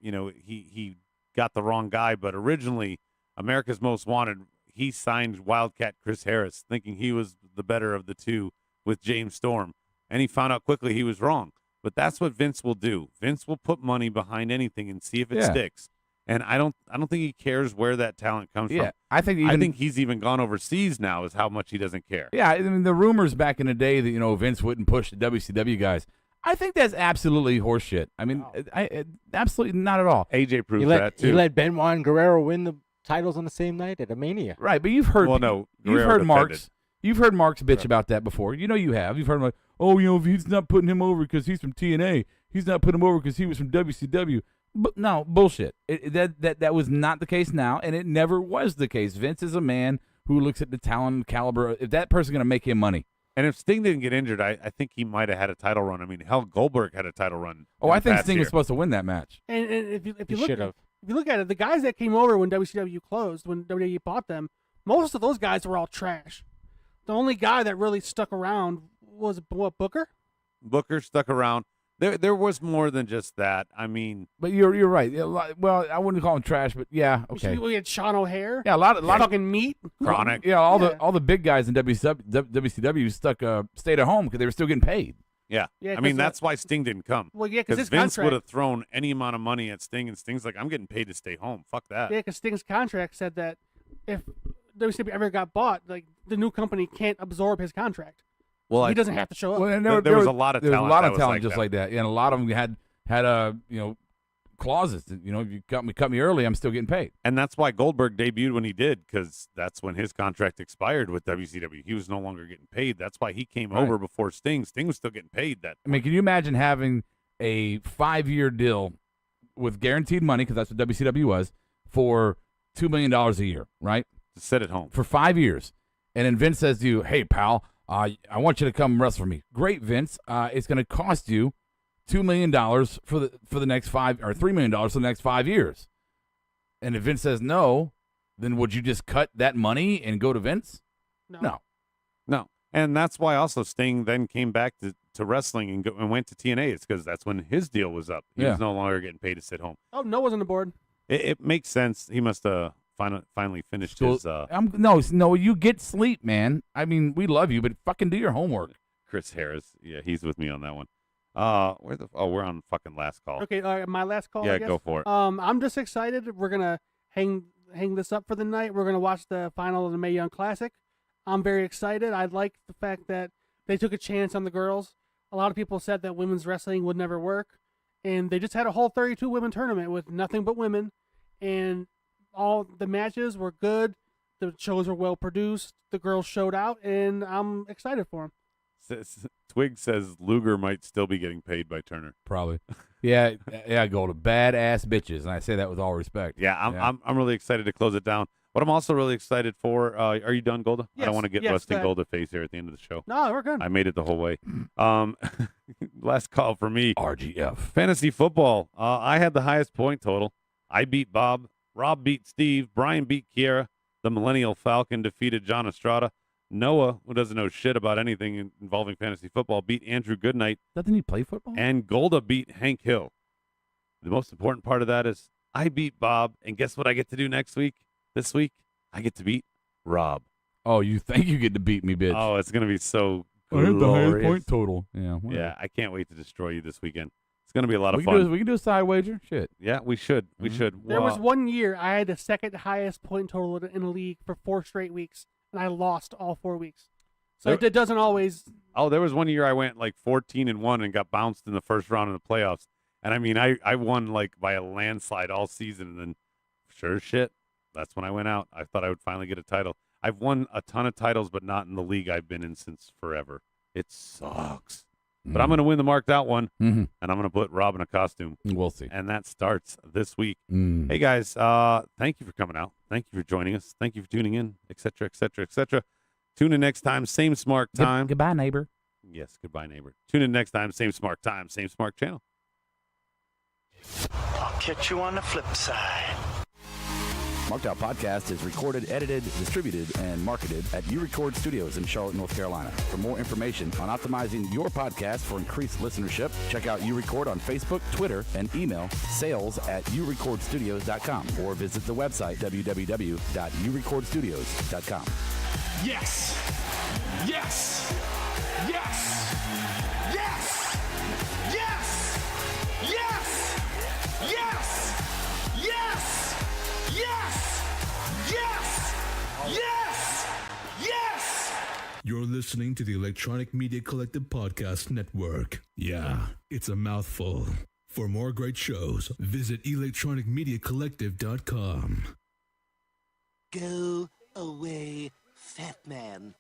D: he got the wrong guy, but originally America's Most Wanted, he signed Wildcat Chris Harris, thinking he was the better of the two with James Storm, and he found out quickly he was wrong. But that's what Vince will do. Vince will put money behind anything and see if it sticks. And I don't think he cares where that talent comes from.
A: I think
D: he's even gone overseas now. Is how much he doesn't care.
A: Yeah, I mean the rumors back in the day that Vince wouldn't push the WCW guys. I think that's absolutely horseshit. I mean, I absolutely not at all.
D: AJ proves that too.
B: He let Benoit and Guerrero win the titles on the same night at a Mania.
A: Right, but you've heard
D: Guerrero
A: You've heard Mark's bitch about that before. You have. You've heard him like, if he's not putting him over because he's from TNA, he's not putting him over because he was from WCW. But no, bullshit. That was not the case now, and it never was the case. Vince is a man who looks at the talent and caliber. If that person's going to make him money.
D: And if Sting didn't get injured, I think he might have had a title run. I mean, hell, Goldberg had a title run.
A: Oh, I think Sting was supposed to win that match.
C: And if you
B: should have.
C: If you look at it, the guys that came over when WCW closed, when WWE bought them, most of those guys were all trash. The only guy that really stuck around was Booker.
D: Booker stuck around. There was more than just that. I mean,
A: But you're right. Well, I wouldn't call him trash, but yeah, okay.
C: We had Sean O'Hare.
A: Yeah, a lot of
C: fucking meat.
D: Chronic.
A: Yeah, all the big guys in WCW stayed at home because they were still getting paid.
D: Yeah.
C: Yeah,
D: I mean,
C: 'cause,
D: that's why Sting didn't come.
C: Well, yeah, because his
D: Vince
C: contract.
D: would have thrown any amount of money at Sting, and Sting's like, I'm getting paid to stay home. Fuck that.
C: Yeah, because Sting's contract said that if WCW ever got bought, like the new company can't absorb his contract.
D: Well,
C: he doesn't have to show up.
A: Well, and
D: there was a lot of talent.
A: There was a lot
D: that
A: of
D: was
A: talent
D: like
A: just
D: that.
A: like that. Yeah, and a lot of them had clauses. That, if you cut me early, I'm still getting paid.
D: And that's why Goldberg debuted when he did, because that's when his contract expired with WCW. He was no longer getting paid. That's why he came over before Sting. Sting was still getting paid.
A: I mean, can you imagine having a 5-year deal with guaranteed money, because that's what WCW was, for $2 million a year, right?
D: To sit at home
A: for 5 years, and then Vince says to you, "Hey, pal, I want you to come wrestle for me." Great, Vince. It's going to cost you $2 million for the next 5 or $3 million for the next 5 years. And if Vince says no, then would you just cut that money and go to Vince? No.
D: And that's why also Sting then came back to wrestling and went to TNA. It's because that's when his deal was up. He was no longer getting paid to sit home.
C: Oh, Noah's on the board.
D: It makes sense. He must have finally finished his.
A: No, you get sleep, man. I mean, we love you, but fucking do your homework.
D: Chris Harris, yeah, he's with me on that one. We're on fucking last call.
C: Okay, my last call.
D: Yeah,
C: I guess.
D: go for it.
C: I'm just excited. We're gonna hang this up for the night. We're gonna watch the final of the Mae Young Classic. I'm very excited. I like the fact that they took a chance on the girls. A lot of people said that women's wrestling would never work, and they just had a whole 32 women tournament with nothing but women, and all the matches were good. The shows were well produced. The girls showed out, and I'm excited for them.
D: Twig says Luger might still be getting paid by Turner.
A: Probably. Yeah, go to badass bitches, and I say that with all respect.
D: Yeah, I'm really excited to close it down. What I'm also really excited for, are you done, Golda?
C: Yes,
D: I don't want to get
C: yes,
D: Rusty
C: go ahead.
D: Golda face here at the end of the show.
C: No, we're good.
D: I made it the whole way. Last call for me.
A: RGF.
D: Fantasy football. I had the highest point total. I beat Bob. Rob beat Steve. Brian beat Kiera. The Millennial Falcon defeated John Estrada. Noah, who doesn't know shit about anything involving fantasy football, beat Andrew Goodnight.
A: Doesn't he play football?
D: And Golda beat Hank Hill. The most important part of that is I beat Bob, and guess what I get to do this week? I get to beat Rob.
A: Oh, you think you get to beat me, bitch?
D: Oh, it's going to be so
A: I had the highest
D: glorious.
A: point total. Yeah, whatever.
D: Yeah, I can't wait to destroy you this weekend. It's going to be a lot of fun.
A: We can do a side wager. Shit.
D: Yeah, we should. We should.
C: There was one year I had the second highest point total in the league for 4 straight weeks, and I lost all 4 weeks. So it doesn't always.
D: Oh, there was one year I went like 14-1 and got bounced in the first round of the playoffs. And I mean, I won like by a landslide all season. And then, sure as shit, that's when I went out. I thought I would finally get a title. I've won a ton of titles, but not in the league I've been in since forever. It sucks. But I'm going to win the marked out one, and I'm going to put Rob in a costume.
A: We'll see.
D: And that starts this week. Hey, guys, thank you for coming out. Thank you for joining us. Thank you for tuning in, et cetera, et cetera, et cetera. Tune in next time, same smart time.
A: Goodbye, neighbor.
D: Yes, goodbye, neighbor. Tune in next time, same smart time, same smart channel.
H: I'll catch you on the flip side.
F: Marked Out Podcast is recorded, edited, distributed, and marketed at U-Record Studios in Charlotte, North Carolina. For more information on optimizing your podcast for increased listenership, check out U-Record on Facebook, Twitter, and email sales@urecordstudios.com or visit the website www.urecordstudios.com.
K: Yes! Yes! Yes! Yes! Yes! Yes! Yes! Yes! Yes! Yes! Yes! Yes!
L: You're listening to the Electronic Media Collective Podcast Network. Yeah, it's a mouthful. For more great shows, visit electronicmediacollective.com.
J: Go away, fat man.